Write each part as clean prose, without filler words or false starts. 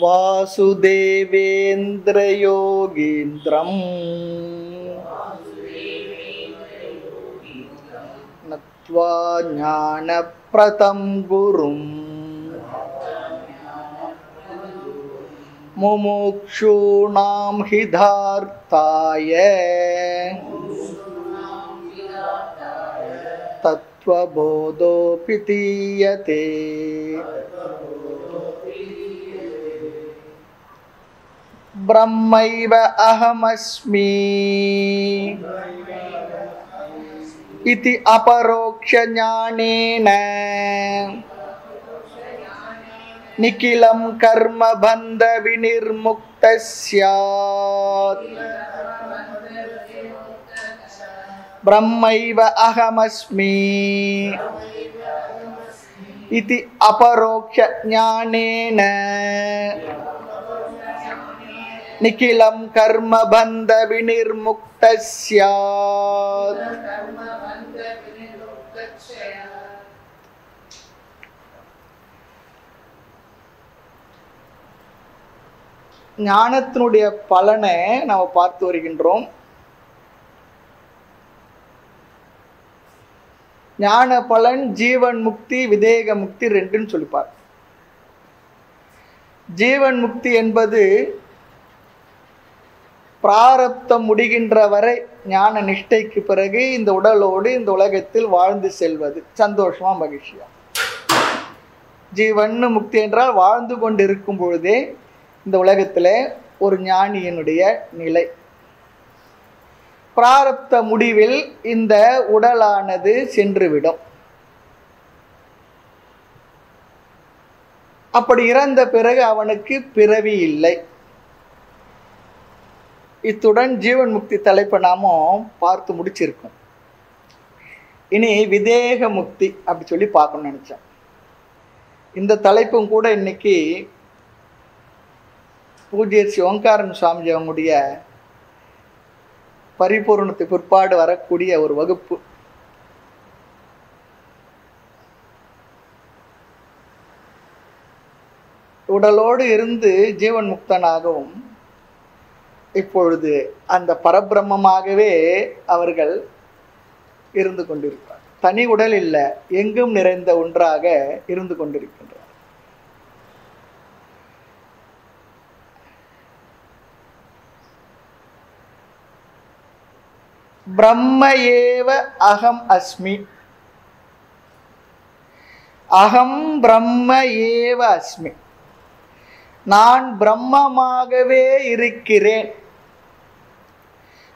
வாசுதேவேந்திர யோகீந்திரம் நத்வா ஞானப்ரதம் குரும் முமுக்ஷூணாம் ஹிதார்த்தாய தத்வபோதோபி தீயதே. பிரம்மைவ அஹமஸ்மி இதி அபரோக்ஷ ஞானேன நிகிலம் கர்ம பந்த விநிர்முக்த ஸ்யாத். பிரம்மைவ அஹமஸ்மி இதி அபரோக்ஷ ஞானேன நிகிலம் கர்ம பந்த விநிர்முக்த ஸ்யாத். ஞானத்தினுடைய பலனை நாம் பார்த்து வருகின்றோம். ஞான பலன் ஜீவன் முக்தி விதேக முக்தி ரெண்டுன்னு சொல்லிப்பார். ஜீவன் முக்தி என்பது பிராரப்தம் முடிகின்ற வரை ஞான நிஷ்டைக்கு பிறகு இந்த உடலோடு இந்த உலகத்தில் வாழ்ந்து செல்வது சந்தோஷமா மகிழ்ச்சியா. ஜீவன் முக்தி என்றால் வாழ்ந்து கொண்டிருக்கும் பொழுதே இந்த உலகத்துல ஒரு ஞானியினுடைய நிலை. பிராரப்த முடிவில் இந்த உடலானது சென்றுவிடும். அப்படி இறந்த பிறகு அவனுக்கு பிறவி இல்லை. இத்துடன் ஜீவன் முக்தி தலைப்பை நாமும் பார்த்து முடிச்சிருக்கோம். இனி விதேக முக்தி அப்படி சொல்லி பார்க்கணும்னு நினைச்சேன். இந்த தலைப்பும் கூட இன்னைக்கு பூஜ்யர் ஸ்ரீ ஓங்காரன் சுவாமிஜி அவங்களுடைய பரிபூர்ணத்துக்கு பிற்பாடு வரக்கூடிய ஒரு வகுப்பு. உடலோடு இருந்து ஜீவன் முக்தனாகவும் இப்பொழுது அந்த பரபிரம்மமாகவே அவர்கள் இருந்து கொண்டிருக்கிறார். தனி உடல் இல்லை, எங்கும் நிறைந்த ஒன்றாக இருந்து கொண்டிருக்கின்றார். பிரம்ம ஏவ அகம் அஸ்மி. அகம் பிரம்ம ஏவ அஸ்மி. நான் பிரம்மமாகவே இருக்கிறேன்.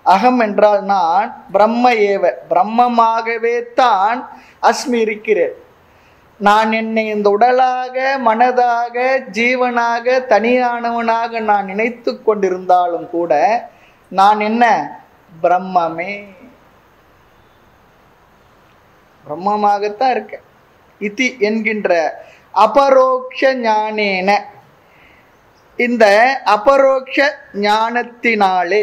அகம் என்றால் நான், பிரம்ம ஏவ பிரம்மமாகவே தான் அஸ்மி இருக்கிறேன். நான் என்னை இந்த உடலாக மனதாக ஜீவனாக தனியானவனாக நான் நினைத்து கொண்டிருந்தாலும் கூட நான் என்ன பிரம்மமே, பிரம்மமாகத்தான் இருக்கேன். இதி என்கின்ற அபரோக்ஷ ஞானேன, இந்த அபரோக்ஷ ஞானத்தினாலே,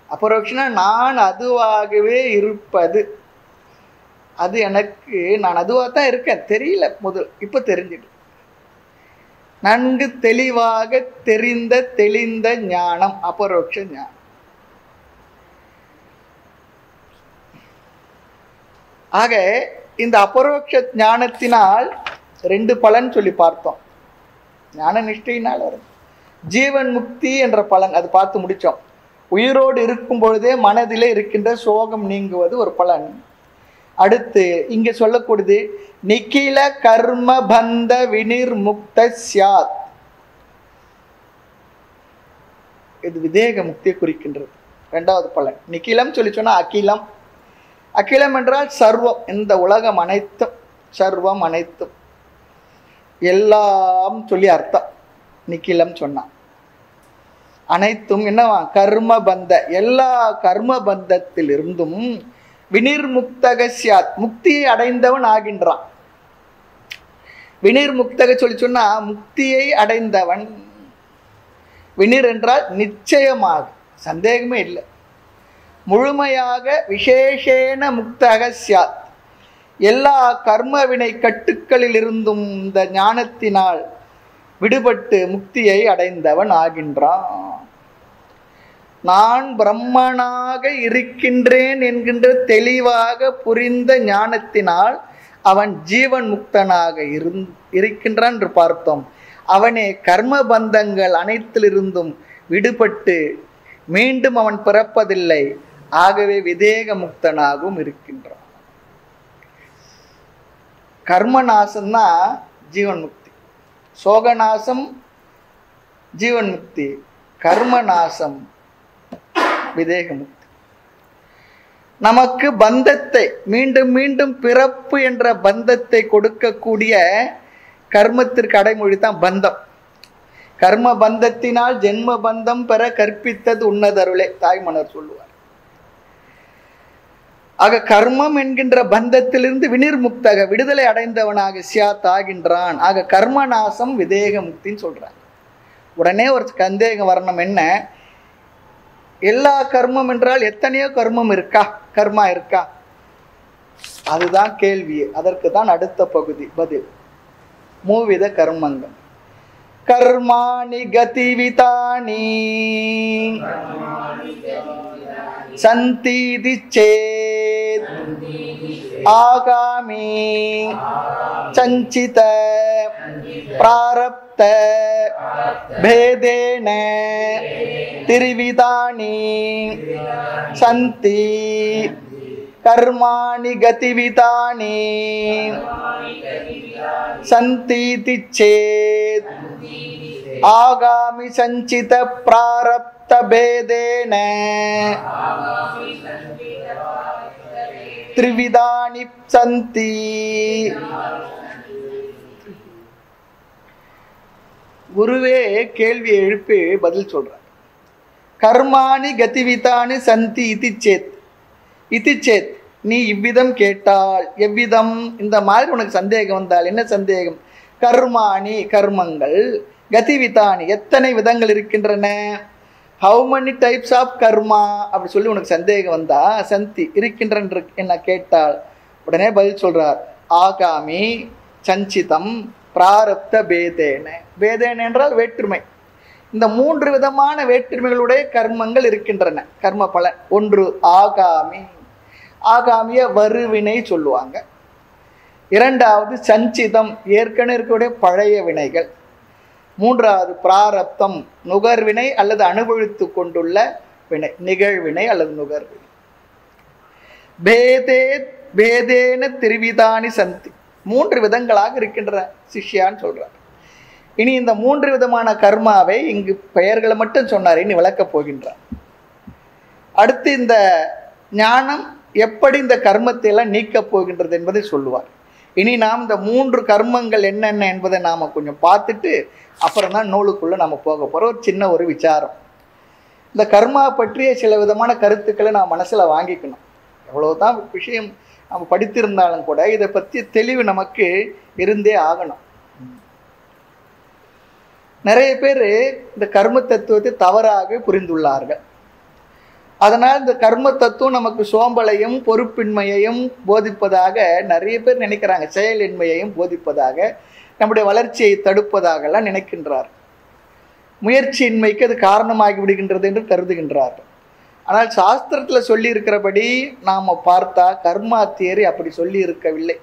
அபரோக்ஷனா நான் அதுவாகவே இருப்பது, அது எனக்கு நான் அதுவாக தான் இருக்கேன். தெரியல முதல், இப்போ தெரிஞ்சிடு. நன்கு தெளிவாக தெரிந்த தெளிந்த ஞானம் அபரோக்ஷ ஞானம். ஆக இந்த அபரோக்ஷ ஞானத்தினால் ரெண்டு பலன் சொல்லி பார்த்தோம். ஞான நிஷ்டையினால் வரும் ஜீவன் முக்தி என்ற பலன், அது பார்த்து முடித்தோம். உயிரோடு இருக்கும் பொழுதே மனதிலே இருக்கின்ற சோகம் நீங்குவது ஒரு பலன். அடுத்து இங்கே சொல்லக்கூடியது நிகில கர்ம பந்த விநிர்முக்த ஸ்யாத். இது விதேக முக்தியை குறிக்கின்றது. இரண்டாவது பலன் நிகிலம் சொல்லி சொன்னா அகிலம். அகிலம் என்றால் சர்வம், இந்த உலகம் அனைத்தும், சர்வம் அனைத்தும், எல்லாம் சொல்லி அர்த்தம். நிகிலம் சொன்னா அனைத்தும் என்னவா, கர்ம பந்த, எல்லா கர்ம பந்தத்தில் இருந்தும் விநிர்முக்தக ஸ்யாத், முக்தியை அடைந்தவன் ஆகின்றான். விநிர்முக்தக சொல்லி சொன்னா முக்தியை அடைந்தவன். விநிர் என்றால் நிச்சயமாக, சந்தேகமே இல்லை, முழுமையாக விசேஷேன முக்தக ஸ்யாத். எல்லா கர்ம வினை கட்டுக்களில் இருந்தும் இந்த ஞானத்தினால் விடுபட்டு முக்தியை அடைந்தவன் ஆகின்றான். நான் பிரம்மனாக இருக்கின்றேன் என்கின்ற தெளிவாக புரிந்த ஞானத்தினால் அவன் ஜீவன் முக்தனாக இருக்கின்றான் என்று பார்த்தோம். அவனே கர்ம பந்தங்கள் அனைத்திலிருந்தும் விடுபட்டு மீண்டும் அவன் பிறப்பதில்லை. ஆகவே விதேக முக்தனாகவும் இருக்கின்றான். கர்மநாசம்னா ஜீவன் முக்தி, சோகநாசம் ஜீவன் முக்தி, கர்மநாசம் விதேக முக்தி. நமக்கு பந்தத்தை மீண்டும் மீண்டும் பிறப்பு என்ற பந்தத்தை கொடுக்கக்கூடிய கர்மத்திற்கு அடைமொழி தான் பந்தம். கர்ம பந்தத்தினால் ஜென்ம பந்தம் பெற கற்பித்தது உன்னதருளே தாய்மன்னர் சொல்லுவார். ஆக கர்மம் என்கின்ற பந்தத்திலிருந்து வினிர்முக்தக விடுதலை அடைந்தவனாக சியாத் ஆகின்றான். ஆக கர்மநாசம் விதேக முக்தின்னு சொல்றாங்க. உடனே ஒரு சந்தேகம் வரணும், என்ன எல்லா கர்மம் என்றால் எத்தனையோ கர்மம் இருக்கா, கர்மா இருக்கா? அதுதான் கேள்வி. அதற்கு தான் அடுத்த பகுதி பதில். மூவித கர்மங்கள். கர்மாணி கதிவிதானி சந்தீதி சேத் ஆகாமி சஞ்சித பிராரப்த பேதேன திரிவிதானி சந்தி கர்மாணி கதிவிதானி சந்தீதி சேத் ஆகாமி சஞ்சித பிராரப்த பேதேன திரிவிதானி சந்தி. குருவே கேள்வியை எழுப்பி பதில் சொல்றார். கர்மாணி கதிவிதானி சந்தி இதி சேத். இதி சேத் நீ இவ்விதம் கேட்டால், எவ்விதம் இந்த மாதிரி உனக்கு சந்தேகம் வந்தால் என்ன சந்தேகம்? கர்மாணி கர்மங்கள், கதிவிதானி எத்தனை விதங்கள் இருக்கின்றன, ஹவு மெனி டைப்ஸ் ஆஃப் கர்மா அப்படி சொல்லி உனக்கு சந்தேகம் வந்தா சந்தி இருக்கின்றன என்ன கேட்டால் உடனே பதில் சொல்றார். ஆகாமி சஞ்சிதம் பிராரப்த பேதேன. பேதேன என்றால் வேற்றுமை. இந்த 3 விதமான வேற்றுமைகளுடைய கர்மங்கள் இருக்கின்றன, கர்ம பலன். ஒன்று ஆகாமி, ஆகாமிய வருவினை சொல்லுவாங்க. இரண்டாவது சஞ்சிதம், ஏற்கனவே இருக்கக்கூடிய பழைய வினைகள். மூன்றாவது பிராரப்தம், நுகர்வினை அல்லது அனுபவித்து கொண்டுள்ள வினை, நிகழ்வினை அல்லது நுகர்வினை. பேதே பேதேன திரிவிதானி சந்தி, 3 விதங்களாக இருக்கின்ற சிஷ்யான்னு சொல்றார். இனி இந்த 3 விதமான கர்மாவை இங்கு பெயர்களை மட்டும் சொன்னார், இனி விளக்கப் போகின்றார். அடுத்து இந்த ஞானம் எப்படி இந்த கர்மத்தை எல்லாம் நீக்கப் போகின்றது என்பதை சொல்லுவார். இனி நாம் இந்த 3 கர்மங்கள் என்னென்ன என்பதை நாம் கொஞ்சம் பார்த்துட்டு அப்புறம் தான் நூலுக்குள்ளே நம்ம போக போகிறோம். ஒரு சின்ன ஒரு விசாரம். இந்த கர்மா பற்றிய சில விதமான கருத்துக்களை நாம் மனசில் வாங்கிக்கணும். எவ்வளவுதான் விஷயம் நம்ம படித்திருந்தாலும் கூட இதை பற்றி தெளிவு நமக்கு இருந்தே ஆகணும். நிறைய பேர் இந்த கர்ம தத்துவத்தை தவறாக புரிந்துள்ளார்கள். அதனால் இந்த கர்ம தத்துவம் நமக்கு சோம்பலையும் பொறுப்பின்மையையும் போதிப்பதாக நிறைய பேர் நினைக்கிறாங்க. செயலின்மையையும் போதிப்பதாக, நம்முடைய வளர்ச்சியை தடுப்பதாகலாம் நினைக்கின்றார். முயற்சியின்மைக்கு அது காரணமாகி விடுகின்றது என்று கருதுகின்றார்கள். ஆனால் சாஸ்திரத்தில் சொல்லி இருக்கிறபடி நாம் பார்த்தா கர்மா தியரி அப்படி சொல்லி இருக்கவில்லை.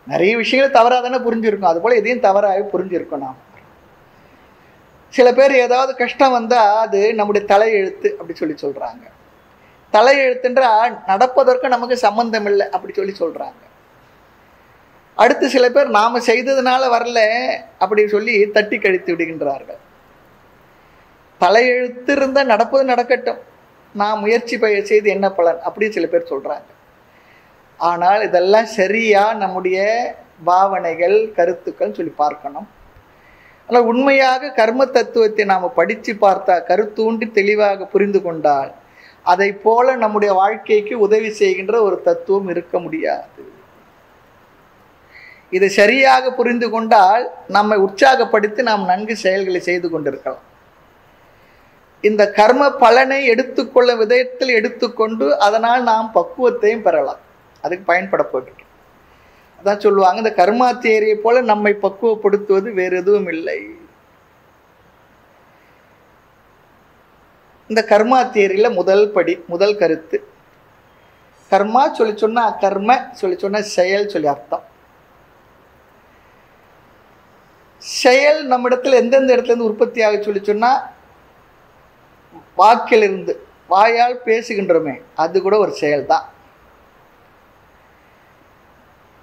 நிறைய விஷயங்கள் தவறாக தானே புரிஞ்சிருக்கும், அதுபோல் எதையும் தவறாக புரிஞ்சிருக்கும். நாம் சில பேர் ஏதாவது கஷ்டம் வந்தால் அது நம்முடைய தலையெழுத்து அப்படி சொல்லி சொல்கிறாங்க. தலையெழுத்துன்றால் நடப்பதற்கு நமக்கு சம்பந்தம் இல்லை அப்படி சொல்லி சொல்கிறாங்க. அடுத்து சில பேர் நாம் செய்ததுனால வரல அப்படி சொல்லி தட்டி கழித்து விடுகின்றார்கள். தலையெழுத்து இருந்தால் நடப்பது நடக்கட்டும், நான் முயற்சி செய்து என்ன பலன் அப்படின்னு சில பேர் சொல்கிறாங்க. ஆனால் இதெல்லாம் சரியா நம்முடைய பாவனைகள் கருத்துக்கள் சொல்லி பார்க்கணும். ஆனால் உண்மையாக கர்ம தத்துவத்தை நாம் படித்து பார்த்தா, கருத்தூண்டி தெளிவாக புரிந்து கொண்டால் அதை போல நம்முடைய வாழ்க்கைக்கு உதவி செய்கின்ற ஒரு தத்துவம் இருக்க முடியாது. இதை சரியாக புரிந்து கொண்டால் நம்மை உற்சாகப்படுத்தி நாம் நன்கு செயல்களை செய்து கொண்டிருக்கலாம். இந்த கர்ம பலனை எடுத்துக்கொள்ள விதத்தில் எடுத்துக்கொண்டு அதனால் நாம் பக்குவத்தையும் பெறலாம். அதுக்கு பயன்பட போகிறோம். அதான் சொல்லுவாங்க, இந்த கர்மா தியரியை போல நம்மை பக்குவப்படுத்துவது வேறு எதுவும் இல்லை. இந்த கர்மா தியரியில் முதல் கருத்து, கர்மா சொல்லி சொன்னால் கர்ம சொல்லி சொன்னால் செயல் சொல்லி அர்த்தம். செயல் நம்மிடத்தில் எந்தெந்த இடத்துல இருந்து உற்பத்தி ஆக சொல்லி சொன்னால் வாக்கிலிருந்து, வாயால் பேசுகின்றோமே அது கூட ஒரு செயல் தான்.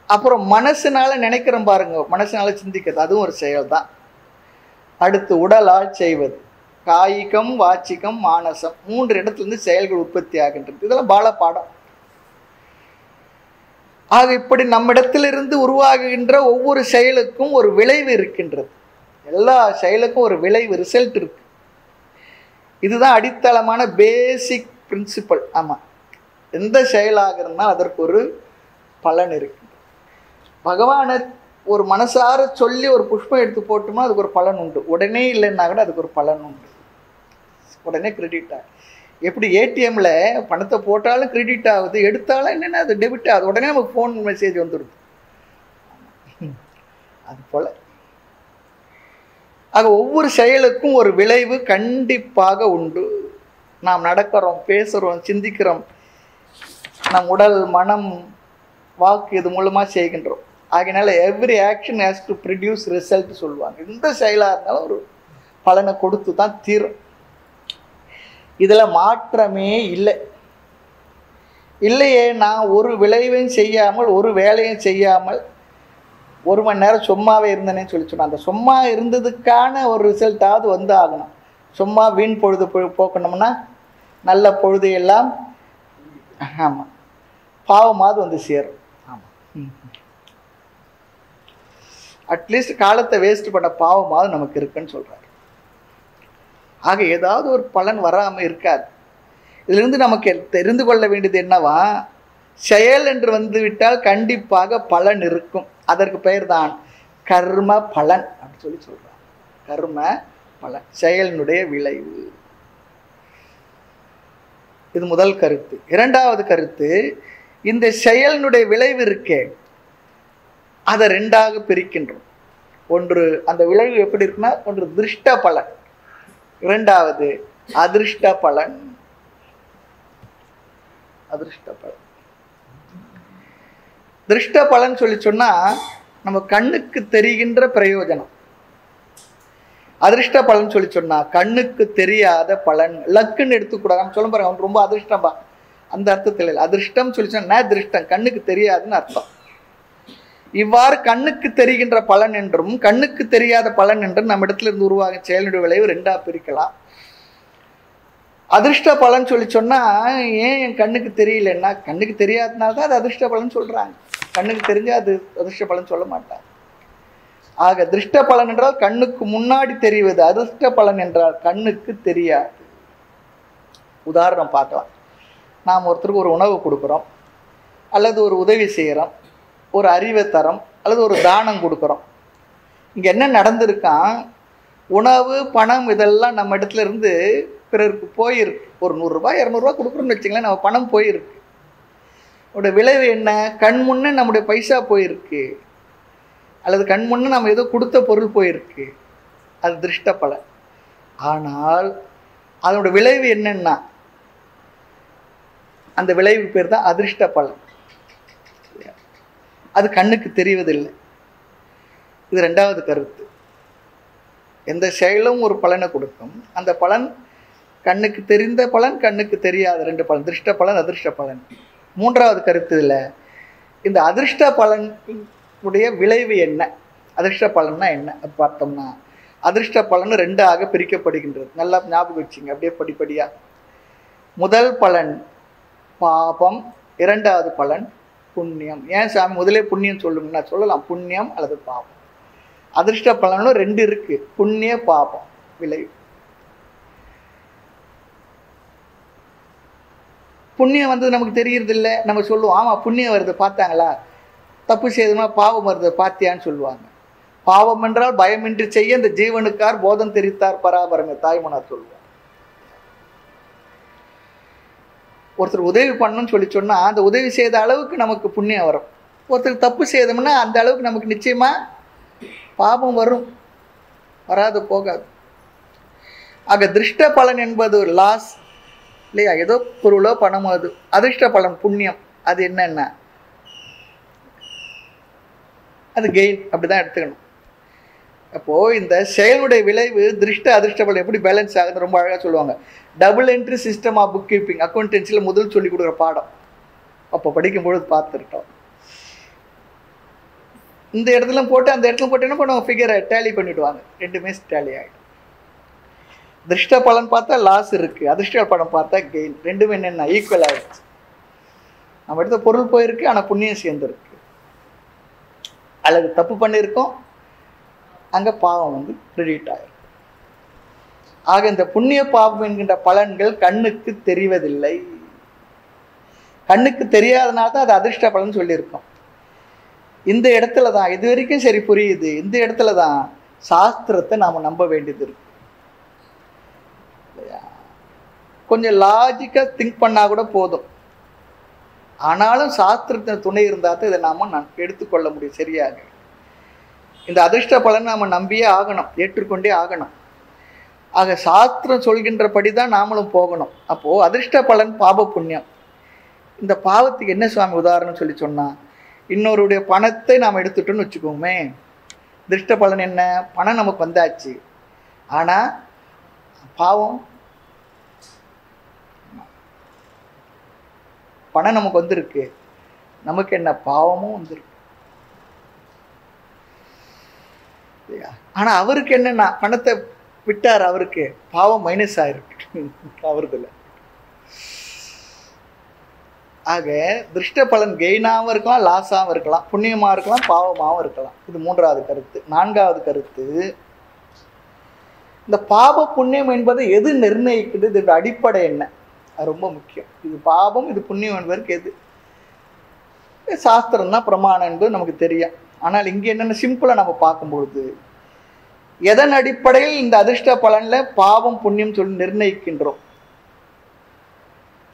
அப்புறம் மனசுனால நினைக்கிறோம் பாருங்க, மனசுனால சிந்திக்கிறது, அதுவும் ஒரு செயல் தான். அடுத்து உடலால் செய்வது, காய்கம் வாச்சிகம் மானசம், 3 இடத்துலேருந்து செயல்கள் உற்பத்தி ஆகின்றது. இதெல்லாம் பால பாடம். ஆக இப்படி நம்மிடத்திலிருந்து உருவாகுகின்ற ஒவ்வொரு செயலுக்கும் ஒரு விளைவு இருக்கின்றது. எல்லா செயலுக்கும் ஒரு விளைவு, ரிசல்ட் இருக்கு. இதுதான் அடித்தளமான பேசிக் பிரின்சிபல். ஆமாம், எந்த செயலாக இருந்தால் அதற்கு ஒரு பலன் இருக்கு. பகவானை ஒரு மனசார சொல்லி ஒரு புஷ்பம் எடுத்து போட்டோம்னா அதுக்கு ஒரு பலன் உண்டு. உடனே இல்லைன்னா கூட அதுக்கு ஒரு பலன் உண்டு, உடனே கிரெடிட் ஆகுது. எப்படி ஏடிஎம்ல பணத்தை போட்டாலும் கிரெடிட் ஆகுது, எடுத்தாலும் என்னென்ன அது டெபிட் ஆகுது, உடனே நமக்கு ஃபோன் மெசேஜ் வந்துடுது. அது போல ஆக ஒவ்வொரு செயலுக்கும் ஒரு விளைவு கண்டிப்பாக உண்டு. நாம் நடக்கிறோம், பேசுகிறோம், சிந்திக்கிறோம், நம் உடல் மனம் வாக்கு இது மூலமாக செய்கின்றோம். ஆகையினால every action has to produce result சொல்லுவாங்க. எந்த செயலாக இருந்தாலும் ஒரு பலனை கொடுத்து தான் தீரும். இதில் மாற்றமே இல்லையே. நான் ஒரு விளைவையும் செய்யாமல், ஒரு வேலையும் செய்யாமல் 1 மணி நேரம் சும்மாவே இருந்தேனே சொல்லி சொன்னேன். அந்த சும்மா இருந்ததுக்கான ஒரு ரிசல்ட்டாவது வந்து ஆகணும். சும்மா வீண் பொழுது போக்கணும்னா நல்ல பொழுது எல்லாம் ஆமாம் பாவமாவது வந்து சேரும். ஆமாம், அட்லீஸ்ட் காலத்தை வேஸ்ட் பண்ண பாவமாவது நமக்கு இருக்குன்னு சொல்கிறார். ஆக ஏதாவது ஒரு பலன் வராமல் இருக்காது. இதிலிருந்து நமக்கு தெரிந்து கொள்ள வேண்டியது என்னவா, செயல் என்று வந்து விட்டால் கண்டிப்பாக பலன் இருக்கும். அதற்கு பெயர் தான் கர்ம பலன் அப்படின்னு சொல்லி சொல்கிறார். கர்ம பலன், செயலினுடைய விளைவு. இது முதல் கருத்து. இரண்டாவது கருத்து, இந்த செயலினுடைய விளைவு இருக்கே அதை 2ஆக பிரிக்கின்றோம். ஒன்று அந்த விளைவு எப்படி இருக்குன்னா, ஒன்று திருஷ்ட பலன், இரண்டாவது அதிருஷ்ட பலன். அதிருஷ்ட பலன், திருஷ்ட பலன் சொல்லி சொன்னா நம்ம கண்ணுக்கு தெரிகின்ற பிரயோஜனம். அதிருஷ்ட பலன் சொல்லி சொன்னா கண்ணுக்கு தெரியாத பலன். லக்குன்னு எடுத்துக்கூடாது. நம்ம சொல்ல பாருங்க, அவன் ரொம்ப அதிர்ஷ்டம்பா, அந்த அர்த்தத்தில் இல்லை. அதிர்ஷ்டம் சொல்லி சொன்னா திருஷ்டம், கண்ணுக்கு தெரியாதுன்னு அர்த்தம். இவ்வாறு கண்ணுக்கு தெரிகின்ற பலன் என்றும் கண்ணுக்கு தெரியாத பலன் என்றும் நம்ம இடத்துல இருந்து உருவாகும் செயலுடைய விளைவு 2ஆக பிரிக்கலாம். அதிர்ஷ்ட பலன் சொல்லி சொன்னா, ஏன் என் கண்ணுக்கு தெரியலன்னா, கண்ணுக்கு தெரியாதனால தான் அது அதிர்ஷ்ட பலன் சொல்றாங்க. கண்ணுக்கு தெரிஞ்சா அது அதிர்ஷ்ட பலன் சொல்ல மாட்டாங்க. ஆக திருஷ்ட பலன் என்றால் கண்ணுக்கு முன்னாடி தெரிவது, அதிர்ஷ்ட பலன் என்றால் கண்ணுக்கு தெரியாது. உதாரணம் பார்க்கலாம். நாம் ஒருத்தருக்கு ஒரு உணவு கொடுக்குறோம், அல்லது ஒரு உதவி செய்கிறோம், ஒரு அறிவை தரம், அல்லது ஒரு தானம் கொடுக்குறோம். இங்கே என்ன நடந்திருக்கான், உணவு பணம் இதெல்லாம் நம்ம இடத்துல இருந்து பிறருக்கு போயிருக்கு. ஒரு 100 ரூபாய் 200 ரூபா கொடுக்குறோம்னு வச்சுங்களேன், நம்ம பணம் போயிருக்கு. அதோட விளைவு என்ன, கண் முன்னே நம்முடைய பைசா போயிருக்கு, அல்லது கண் முன்னே நம்ம ஏதோ கொடுத்த பொருள் போயிருக்கு. அது திருஷ்ட பலன். ஆனால் அதனோட விளைவு என்னன்னா, அந்த விளைவு பேர் தான் அதிர்ஷ்ட பலன். அது கண்ணுக்கு தெரிவதில்லை. இது 2வது கருத்து. எந்த செயலும் ஒரு பலனை கொடுக்கும். அந்த பலன் கண்ணுக்கு தெரிந்த பலன், கண்ணுக்கு தெரியாத 2 பலன், திருஷ்ட பலன் அதிர்ஷ்ட பலன். 3வது கருத்து இல்லை, இந்த அதிர்ஷ்ட பலன் உடைய விளைவு என்ன, அதிர்ஷ்ட பலன்னா என்ன பார்த்தோம்னா, அதிர்ஷ்ட பலன் 2ஆக பிரிக்கப்படுகின்றது. நல்லா ஞாபகம் வச்சுங்க, அப்படியே படிப்படியா. முதல் பலன் பாபம், 2வது பலன் புண்ணியம். ஏன் சாமி முதலே புண்ணியம் சொல்லுங்கன்னா சொல்லலாம், புண்ணியம் அல்லது பாபம். அதிர்ஷ்ட பலனும் 2 இருக்கு, புண்ணிய பாபம் விளைவு. புண்ணியம் வந்து நமக்கு தெரியறது இல்லை. நம்ம சொல்லுவோம், ஆமாம் புண்ணியம் வருது பார்த்தாங்களா, தப்பு செய்தோம்னா பாவம் வருது பார்த்தியான்னு சொல்லுவாங்க. பாவம் என்றால் பயமின்றி செய்ய இந்த ஜீவனுக்கார் போதம் தெரித்தார் பராபரமே, தாய்மனார் சொல்லுவார். ஒருத்தர் உதவி பண்ணணும்னு சொல்லி சொன்னா அந்த உதவி செய்த அளவுக்கு நமக்கு புண்ணியம் வரும். ஒருத்தருக்கு தப்பு செய்தோம்னா அந்த அளவுக்கு நமக்கு நிச்சயமா பாவம் வரும், வராது போகாது. ஆக திருஷ்ட பலன் என்பது ஒரு லாஸ் இல்லையா, ஏதோ பொருளோ பணமோ. அது அதிர்ஷ்ட பலன் புண்ணியம், அது என்னென்ன, அது கெயின், அப்படிதான் எடுத்துக்கணும். அப்போது இந்த செயலுடைய விளைவு திருஷ்ட அதிர்ஷ்ட பலன் எப்படி பேலன்ஸ் ஆகுதுன்னு ரொம்ப அழகாக சொல்லுவாங்க. Double entry system of book keeping, அக்கௌண்டன்சியில் முதல் சொல்லி கொடுக்குற பாடம். அப்போ படிக்கும்பொழுது பார்த்துருக்கோம். இந்த இடத்துல போட்டு அந்த இடத்துல போட்டு என்ன பண்ணுவாங்க, ஃபிகரை டேலி பண்ணிவிடுவாங்க, ரெண்டுமே டேலி ஆகிடும். திருஷ்ட பலன் பார்த்தா லாஸ் இருக்குது, அதிர்ஷ்ட பலன் பார்த்தா கெயின், ரெண்டுமே என்னென்ன ஈக்குவல் ஆகிடுச்சு. நம்ம எடுத்த பொருள் போயிருக்கு, ஆனால் புண்ணியம் சேர்ந்துருக்கு. அல்லது தப்பு பண்ணியிருக்கோம், அங்கே பாவம் வந்து கிரெடிட் ஆகிடும். ஆக இந்த புண்ணிய பாவம் என்கின்ற பலன்கள் கண்ணுக்கு தெரிவதில்லை. கண்ணுக்கு தெரியாதனால தான் அது அதிர்ஷ்ட பலன் சொல்லியிருக்கோம். இந்த இடத்துல தான் இது வரைக்கும் சரி புரியுது. இந்த இடத்துல தான் சாஸ்திரத்தை நாம் நம்ப வேண்டியது இருக்கு. கொஞ்சம் லாஜிக்காக திங்க் பண்ணால் கூட போதும். ஆனாலும் சாஸ்திரத்தின் துணை இருந்தால் தான் இதை நாம் எடுத்துக்கொள்ள முடியும் சரியாக. இந்த அதிர்ஷ்ட பலன் நாம் நம்பியே ஆகணும், ஏற்றுக்கொண்டே ஆகணும். ஆக சாஸ்திரம் சொல்கின்றபடி தான் நாமளும் போகணும். அப்போது அதிர்ஷ்ட பலன் பாப புண்ணியம். இந்த பாவத்துக்கு என்ன சுவாமி உதாரணம் சொல்லி சொன்னால், இன்னொருடைய பணத்தை நாம் எடுத்துட்டோன்னு வச்சுக்கோமே, திருஷ்ட பலன் என்ன, பணம் நமக்கு வந்தாச்சு, ஆனால் பாவம், பணம் நமக்கு வந்திருக்கு, நமக்கு என்ன பாவமும் வந்திருக்கு. ஆனால் அவருக்கு என்னன்னா பணத்தை விட்டார், அவருக்கு பாவம் மைனஸ் ஆயிருக்கு அவருதுல. ஆக திருஷ்ட பலன் கெயினாகவும் இருக்கலாம், லாஸாகவும் இருக்கலாம், புண்ணியமாக இருக்கலாம், பாவமாகவும் இருக்கலாம். இது மூன்றாவது கருத்து. நான்காவது கருத்து, இந்த பாவ புண்ணியம் என்பதை எது நிர்ணயிக்குது, இதோட அடிப்படை என்ன, அது ரொம்ப முக்கியம். இது பாவம் இது புண்ணியம் என்பதற்கு எது சாஸ்திரம் தான் பிரமாணம் என்பது நமக்கு தெரியும். ஆனால் இங்கே என்னென்ன சிம்பிளாக நம்ம பார்க்கும்பொழுது, எதன் அடிப்படையில் இந்த அதிர்ஷ்ட பலனில் பாவம் புண்ணியம் சொல்லி நிர்ணயிக்கின்றோம்,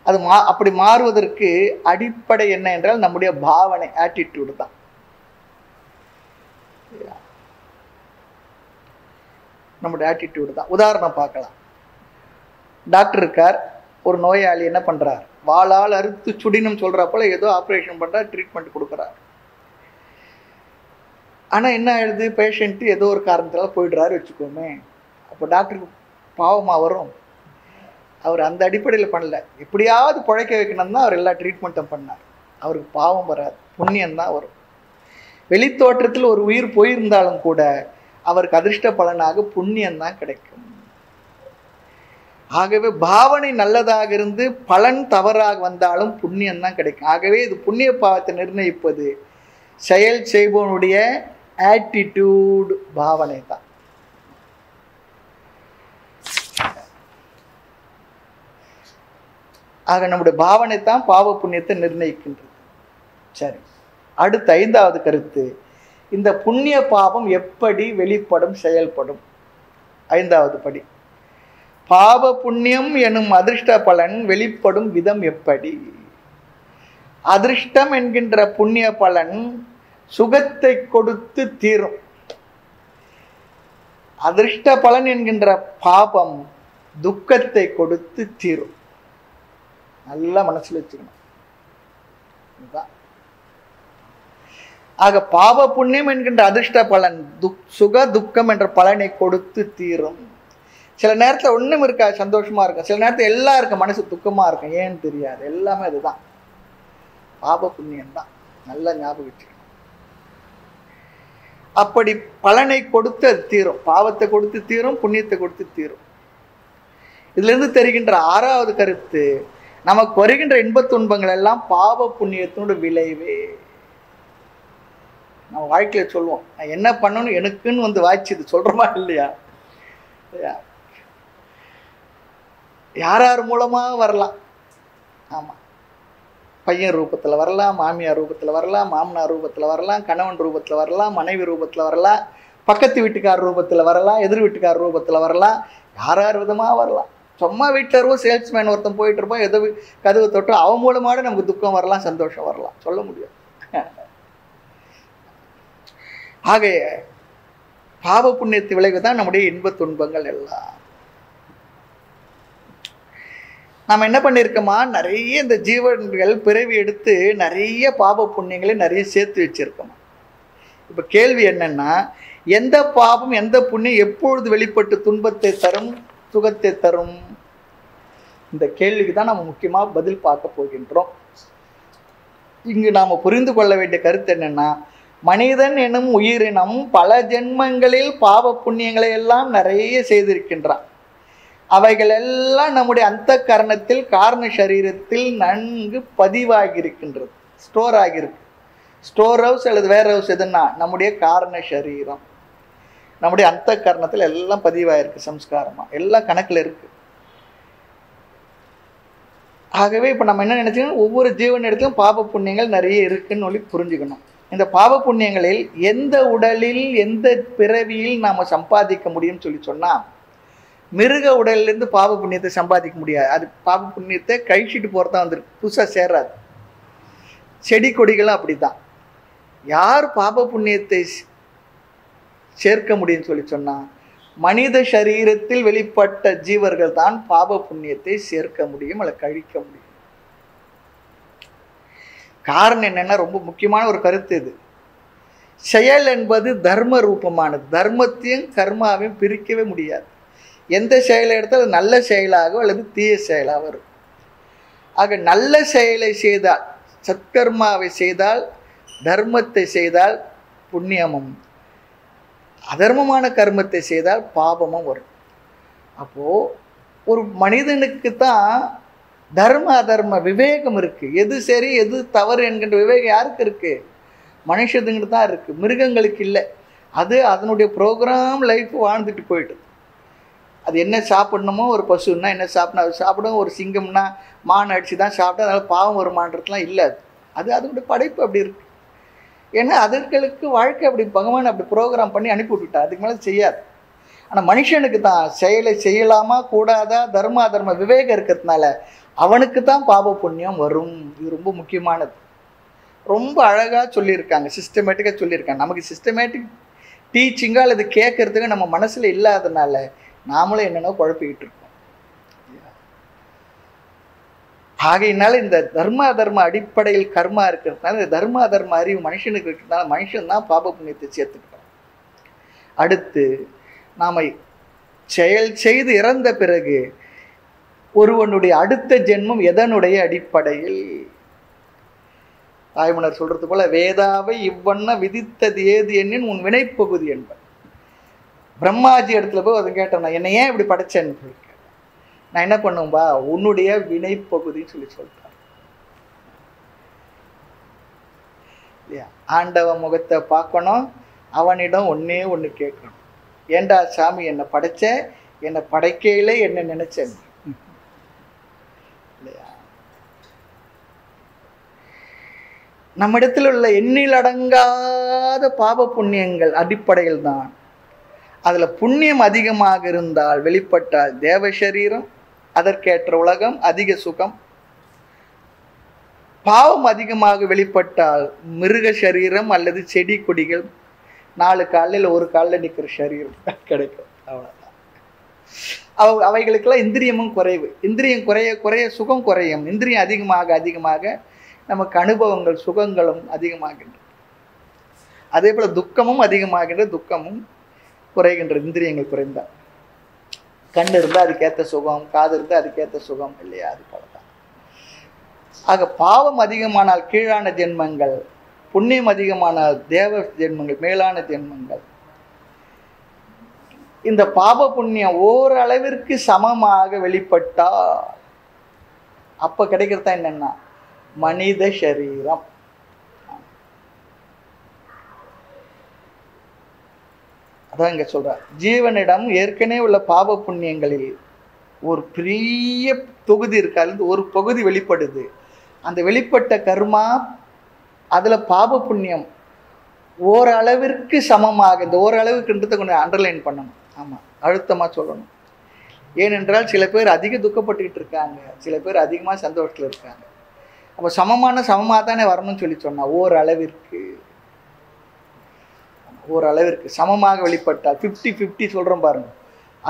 அது அப்படி மாறுவதற்கு அடிப்படை என்ன என்றால் நம்முடைய பாவனை, ஆட்டிடியூடு தான். நம்முடைய ஆட்டிடியூடு தான். உதாரணம் பார்க்கலாம். டாக்டர் இருக்கார், ஒரு நோயாளி என்ன பண்ணுறார், வாளால் அறுத்து சுடினும் சொல்கிறப்போல ஏதோ ஆப்ரேஷன் பண்ணுறார், ட்ரீட்மெண்ட் கொடுக்குறார். ஆனால் என்ன ஆயிடுது, பேஷண்ட்டு ஏதோ ஒரு காரணத்தால் போயிடுறாரு வச்சுக்கோமே. அப்போ டாக்டருக்கு பாவமாக வரும். அவர் அந்த அடிப்படையில் பண்ணல, எப்படியாவது பிழைக்க வைக்கணும் தான் அவர் எல்லா ட்ரீட்மெண்ட்டும் பண்ணார். அவருக்கு பாவம் வராது, புண்ணியம்தான் வரும். வெளித்தோற்றத்தில் ஒரு உயிர் போயிருந்தாலும் கூட அவருக்கு அதிர்ஷ்ட பலனாக புண்ணியம்தான் கிடைக்கும். ஆகவே பாவனை நல்லதாக இருந்து பலன் தவறாக வந்தாலும் புண்ணியம்தான் கிடைக்கும். ஆகவே இது புண்ணிய பாவத்தை நிர்ணயிப்பது செயல் செய்பவனுடைய ஆட்டிடியூட், பாவனை தான். ஆக நம்முடைய பாவனை தான் பாவ புண்ணியத்தை நிர்ணயிக்கின்றது. சரி, அடுத்த ஐந்தாவது கருத்து, இந்த புண்ணிய பாவம் எப்படி வெளிப்படும், செயல்படும். ஐந்தாவது படி, பாவ புண்ணியம் எனும் அதிர்ஷ்ட பலன் வெளிப்படும் விதம் எப்படி. அதிர்ஷ்டம் என்கின்ற புண்ணிய பலன் சுகத்தை கொடுத்து தீரும். அதிர்ஷ்ட பலன் என்கின்ற பாபம் துக்கத்தை கொடுத்து தீரும். நல்லா மனசில் வச்சுக்கணும். ஆக பாவ புண்ணியம் என்கின்ற அதிர்ஷ்ட பலன் சுக துக்கம் என்ற பலனை கொடுத்து தீரும். சில நேரத்தில் ஒன்றும் இருக்காது, சந்தோஷமா இருக்கும். சில நேரத்தில் எல்லாம் இருக்கும், மனசு துக்கமா இருக்கும், ஏன்னு தெரியாது. எல்லாமே இதுதான் பாவ புண்ணியம் தான். நல்லா ஞாபகம் வச்சுக்கணும். அப்படி பலனை கொடுத்து அது தீரும். பாவத்தை கொடுத்து தீரும், புண்ணியத்தை கொடுத்து தீரும். இதுல இருந்து தெரிகின்ற ஆறாவது கருத்து, நமக்கு வருகின்ற இன்பத் துன்பங்கள் எல்லாம் பாவ புண்ணியத்தினோட விளைவே. நம்ம வாழ்க்கையில சொல்லுவோம், நான் என்ன பண்ணணும் எனக்குன்னு வந்து வாய்ச்சிது சொல்றோமா இல்லையா? யார் யார் மூலமா வரலாம். ஆமா, பையன் ரூபத்தில் வரலாம், மாமியார் ரூபத்தில் வரலாம், மாமனார் ரூபத்தில் வரலாம், கணவன் ரூபத்தில் வரலாம், மனைவி ரூபத்தில் வரலாம், பக்கத்து வீட்டுக்கார் ரூபத்தில் வரலாம், எதிர் வீட்டுக்கார் ரூபத்தில் வரலாம், யார் யார் விதமாக வரலாம். சும்மா வீட்டில் இருவோம், சேல்ஸ்மேன் ஒருத்தன் போயிட்டு இருப்போம், எதோ கதவு தொட்டோம், அவன் மூலமாக நமக்கு துக்கம் வரலாம், சந்தோஷம் வரலாம், சொல்ல முடியும். ஆக பாவ புண்ணியத்து விளைவு தான் நம்முடைய இன்பத் துன்பங்கள் எல்லாம். நாம் என்ன பண்ணியிருக்கோமா, நிறைய இந்த ஜீவன்கள் பிறவி எடுத்து நிறைய பாப புண்ணியங்களை நிறைய சேர்த்து வச்சிருக்கோமா. இப்போ கேள்வி என்னன்னா, எந்த பாபம் எந்த புண்ணியம் எப்பொழுது வெளிப்பட்டு துன்பத்தை தரும் சுகத்தை தரும்? இந்த கேள்விக்கு தான் நம்ம முக்கியமாக பதில் பார்க்க போகின்றோம். இங்கு நாம் புரிந்து கொள்ள வேண்டிய கருத்து என்னன்னா, மனிதன் எனும் உயிரினம் பல ஜென்மங்களில் பாவ புண்ணியங்களை எல்லாம் நிறைய செய்திருக்கின்றான். அவைகள் எல்லாம் நம்முடைய அந்த கரணத்தில் காரண சரீரத்தில் நன்கு பதிவாகி இருக்கின்றது, ஸ்டோர் ஆகியிருக்கு. ஸ்டோர் ஹவுஸ் அல்லது வேர் ஹவுஸ் எதுன்னா நம்முடைய காரண சரீரம், நம்முடைய அந்த கரணத்தில் எல்லாம் பதிவாயிருக்கு, சம்ஸ்காரமா எல்லாம் கணக்கில் இருக்கு. ஆகவே இப்போ நம்ம என்ன நினைச்சோம், ஒவ்வொரு ஜீவன் இடத்திலும் பாப புண்ணியங்கள் நிறைய இருக்குன்னு சொல்லி புரிஞ்சுக்கணும். இந்த பாவ புண்ணியங்களில் எந்த உடலில் எந்த பிறவியில் நாம் சம்பாதிக்க முடியும்னு சொல்லி சொன்னால், மிருக உடலிலேருந்து பாவ புண்ணியத்தை சம்பாதிக்க முடியாது. அது பாவ புண்ணியத்தை கழிச்சிட்டு போகிறதா வந்துருக்கு, புதுசாக சேராது. செடி கொடிகளும் அப்படி தான். யார் பாப புண்ணியத்தை சேர்க்க முடியும்னு சொல்லி சொன்னால், மனித சரீரத்தில் வெளிப்பட்ட ஜீவர்கள் தான் பாப புண்ணியத்தை சேர்க்க முடியும் அல்ல கழிக்க முடியும். காரணம் என்னன்னா, ரொம்ப முக்கியமான ஒரு கருத்து இது. செயல் என்பது தர்ம ரூபமானது. தர்மத்தையும் கர்மாவையும் பிரிக்கவே முடியாது. எந்த செயலை எடுத்தாலும் நல்ல செயலாக அல்லது தீய செயலாக வரும். ஆக நல்ல செயலை செய்தால், சத்கர்மாவை செய்தால், தர்மத்தை செய்தால் புண்ணியமும், அதர்மமான கர்மத்தை செய்தால் பாபமும் வரும். அப்போது ஒரு மனிதனுக்கு தான் தர்ம அதர்ம விவேகம் இருக்குது. எது சரி எது தவறு என்கின்ற விவேகம் யாருக்கு இருக்குது? மனுஷத்துங்கிட்ட தான் இருக்குது, மிருகங்களுக்கு இல்லை. அது அதனுடைய ப்ரோக்ராம் லைஃப் வாழ்ந்துட்டு போயிட்டு, அது என்ன சாப்பிடணுமோ, ஒரு பசுன்னா என்ன சாப்பிடணும் அது சாப்பிடும், ஒரு சிங்கம்னா மான் அடித்து தான் சாப்பிட்டா அதனால் பாவம் வருமானதுலாம் இல்லை. அது அதனுடைய படைப்பு அப்படி இருக்குது. ஏன்னா அதற்கு வாழ்க்கை அப்படி பகவான் அப்படி ப்ரோக்ராம் பண்ணி அனுப்பி விட்டுட்டா, அதுக்கு மேலே செய்யாது. ஆனால் மனுஷனுக்கு தான் செயலை செய்யலாமா கூடாதா தர்ம அதர்ம விவேகம் இருக்கிறதுனால அவனுக்கு தான் பாப புண்ணியம் வரும். இது ரொம்ப முக்கியமானது. ரொம்ப அழகாக சொல்லியிருக்காங்க, சிஸ்டமேட்டிக்காக சொல்லியிருக்காங்க. நமக்கு சிஸ்டமேட்டிக் டீச்சிங்காக அல்லது கேட்கறதுக்கு நம்ம மனசில் இல்லாதனால நாமளும் என்னென்ன குழப்பிக்கிட்டு இருக்கோம். ஆகையினால இந்த தர்ம அதர்ம அடிப்படையில் கர்மா இருக்கிறதுனால, இந்த தர்ம அதர்ம அறிவு மனுஷனுக்கு இருக்கிறதுனால மனுஷன் தான் பாப புண்ணியத்தை சேர்த்துக்கிட்டோம். அடுத்து நாம் செயல் செய்து இறந்த பிறகு ஒருவனுடைய அடுத்த ஜென்மம் எதனுடைய அடிப்படையில்? தாய்மன்னர் சொல்றது போல, வேதாவை இவ்வண்ண விதித்தது ஏது என்னின் உன் வினைப்பகுதி என்பது. பிரம்மாஜி இடத்துல போய் அதை கேட்டேன், நான் என்னை ஏன் இப்படி படைச்சேன்னு சொல்லி கேட்டேன். நான் என்ன பண்ணும்பா, உன்னுடைய வினைப்பகுதின்னு சொல்லி சொல்லிட்டேன் இல்லையா? ஆண்டவ முகத்தை பார்க்கணும், அவனிடம் ஒன்னே ஒன்று கேட்கணும், ஏண்டா சாமி என்னை படைச்ச, என்னை படைக்கையில என்ன நினைச்சேன் இல்லையா? நம்மிடத்தில் உள்ள எண்ணில் அடங்காத பாப புண்ணியங்கள் அடிப்படையில் தான். அதில் புண்ணியம் அதிகமாக இருந்தால் வெளிப்பட்டால் தேவ சரீரம், அதற்கேற்ற உலகம், அதிக சுகம். பாவம் அதிகமாக வெளிப்பட்டால் மிருக சரீரம் அல்லது செடி கொடிகள், 4 காலில் 1 காலில் நிற்கிற சரீரம் கிடைக்கும். அவ்வளோதான். அவைகளுக்கெல்லாம் இந்திரியமும் குறைவு. இந்திரியம் குறைய குறைய சுகம் குறையும். இந்திரியம் அதிகமாக அதிகமாக நமக்கு அனுபவங்கள் சுகங்களும் அதிகமாகின்றன. அதே போல் துக்கமும் அதிகமாகின்ற, துக்கமும் குறைகின்ற. இந்திரியங்கள் குறைந்தால் கண் இருந்தால் அதுக்கேற்ற சுகம், காது இருந்தால் அதுக்கேற்ற சுகம் இல்லையா? அது போல தான். ஆக பாவம் அதிகமானால் கீழான ஜென்மங்கள், புண்ணியம் அதிகமானால் தேவ ஜென்மங்கள், மேலான ஜென்மங்கள். இந்த பாப புண்ணியம் ஓரளவிற்கு சமமாக வெளிப்பட்டால் அப்ப கிடைக்கிறதா என்னன்னா மனித சரீரம். அதான் இங்க சொல்ற, ஜீவனிடம் ஏற்கனவே உள்ள பாப புண்ணியங்களில் ஒரு பெரிய தொகுதி இருக்காது, ஒரு பகுதி வெளிப்படுது. அந்த வெளிப்பட்ட கர்மா அதுல பாப புண்ணியம் ஓரளவிற்கு சமமாக, இந்த ஓரளவுக்குன்றதை கொஞ்சம் அண்டர்லைன் பண்ணணும். ஆமா, அழுத்தமா சொல்லணும். ஏனென்றால் சில பேர் அதிக துக்கப்பட்டுக்கிட்டு இருக்காங்க, சில பேர் அதிகமாக சந்தோஷத்தில் இருக்காங்க. அப்போ சமமாக தானே வரணும்னு சொல்லி சொன்னா, ஓரளவிற்கு சமமாக வெளிப்பட்டால் 50-50 சொல்கிறோம் பாருங்க.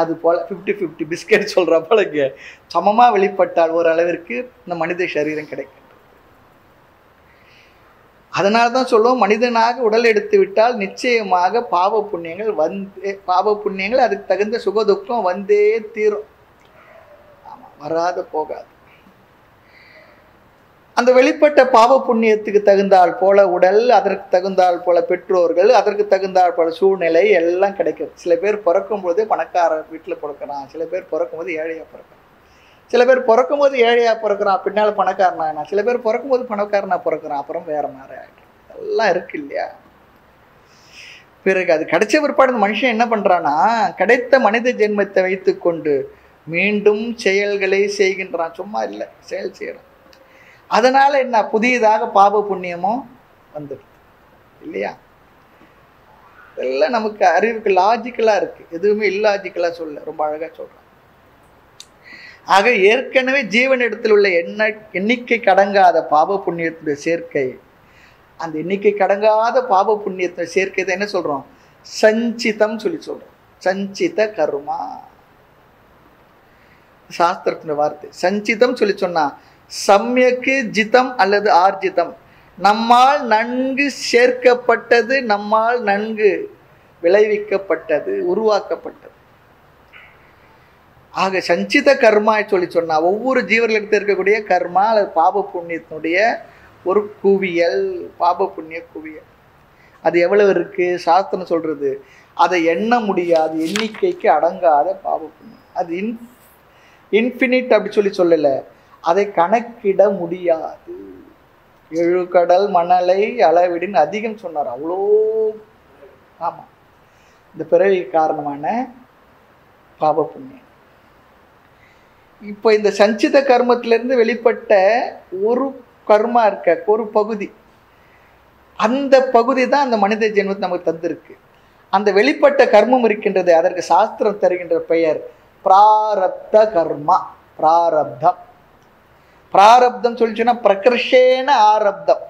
அது போல் 50-50 பிஸ்கெட் சொல்கிற போல இங்கே சமமாக வெளிப்பட்டால் ஓரளவிற்கு இந்த மனித சரீரம் கிடைக்கும். அதனால தான் சொல்லுவோம், மனிதனாக உடல் எடுத்து விட்டால் நிச்சயமாக பாவ புண்ணியங்கள் அதுக்கு தகுந்த சுகதுக்கம் வந்தே தீரும். ஆமாம், வராத போகாது. அந்த வெளிப்பட்ட பாவ புண்ணியத்துக்கு தகுந்தால் போல உடல், அதற்கு தகுந்தால் போல பெற்றோர்கள், அதற்கு தகுந்தால் போல சூழ்நிலை எல்லாம் கிடைக்கும். சில பேர் பிறக்கும் போதே பணக்கார வீட்டில் பிறக்கிறான், சில பேர் பிறக்கும் போது ஏழையாக பிறக்கிறான், சில பேர் பிறக்கும் போது ஏழையாக பிறக்கிறான், பின்னால் பணக்காரனா, சில பேர் பிறக்கும் போது பணக்காரனா பிறக்கிறான், அப்புறம் வேற மாதிரி ஆகிடும். எல்லாம் இருக்கு இல்லையா? பிறகு அது கிடைச்ச பிற்பாடு இந்த மனுஷன் என்ன பண்றான்னா, கிடைத்த மனித ஜென்மத்தை வைத்து கொண்டு மீண்டும் செயல்களை செய்கின்றான். சும்மா இல்லை, செயல் செய்யறான். அதனால என்ன, புதியதாக பாவ புண்ணியமும் வந்துடுது இல்லையா? இதெல்லாம் நமக்கு அறிவுக்கு லாஜிக்கலா இருக்கு, எதுவுமே இல்லாஜிக்கலா சொல்ல, ரொம்ப அழகா சொல்றான். ஆக ஏற்கனவே ஜீவனிடத்தில் உள்ள எண்ணிக்கை கடங்காத பாவ புண்ணியத்துடைய சேர்க்கை, அந்த எண்ணிக்கை கடங்காத பாவ புண்ணியத்துடைய சேர்க்கை தான் என்ன சொல்றோம், சஞ்சிதம் சொல்லி சொல்றோம். சஞ்சித கர்மா சாஸ்திரத்தின் வார்த்தை. சஞ்சிதம் சொல்லி சொன்னா சம்யக்கு ஜிதம் அல்லது ஆர்ஜிதம், நம்மால் நன்கு சேர்க்கப்பட்டது, நம்மால் நன்கு விளைவிக்கப்பட்டது, உருவாக்கப்பட்டது. ஆக சஞ்சித கர்மா சொல்லி சொன்னா ஒவ்வொரு ஜீவர்களுக்கு இருக்கக்கூடிய கர்மா அல்லது பாப புண்ணியத்தினுடைய ஒரு குவியல், பாப புண்ணிய குவியல். அது எவ்வளவு இருக்கு சாஸ்திரம் சொல்றது, அதை எண்ண முடியாது, எண்ணிக்கைக்கு அடங்காத பாப புண்ணியம். அது இன்ஃபினிட் அப்படி சொல்லல, அதை கணக்கிட முடியாது. 7 கடல் மணலை அளவிடின் அதிகம் சொன்னார். அவ்வளோ ஆமா, இந்த பிறவி காரணமான பாப புண்ணியம். இப்போ இந்த சஞ்சித கர்மத்திலிருந்து வெளிப்பட்ட ஒரு கர்மா இருக்க, ஒரு பகுதி, அந்த பகுதி தான் அந்த மனித ஜென்மத்தை நமக்கு தந்திருக்கு. அந்த வெளிப்பட்ட கர்மம் இருக்கின்றது, அதற்கு சாஸ்திரம் தருகின்ற பெயர் பிராரப்த கர்மா. பிராரப்தம், பிராரப்தம் சொல்லி சொன்னா பிரகர்ஷேன ஆரப்தம்,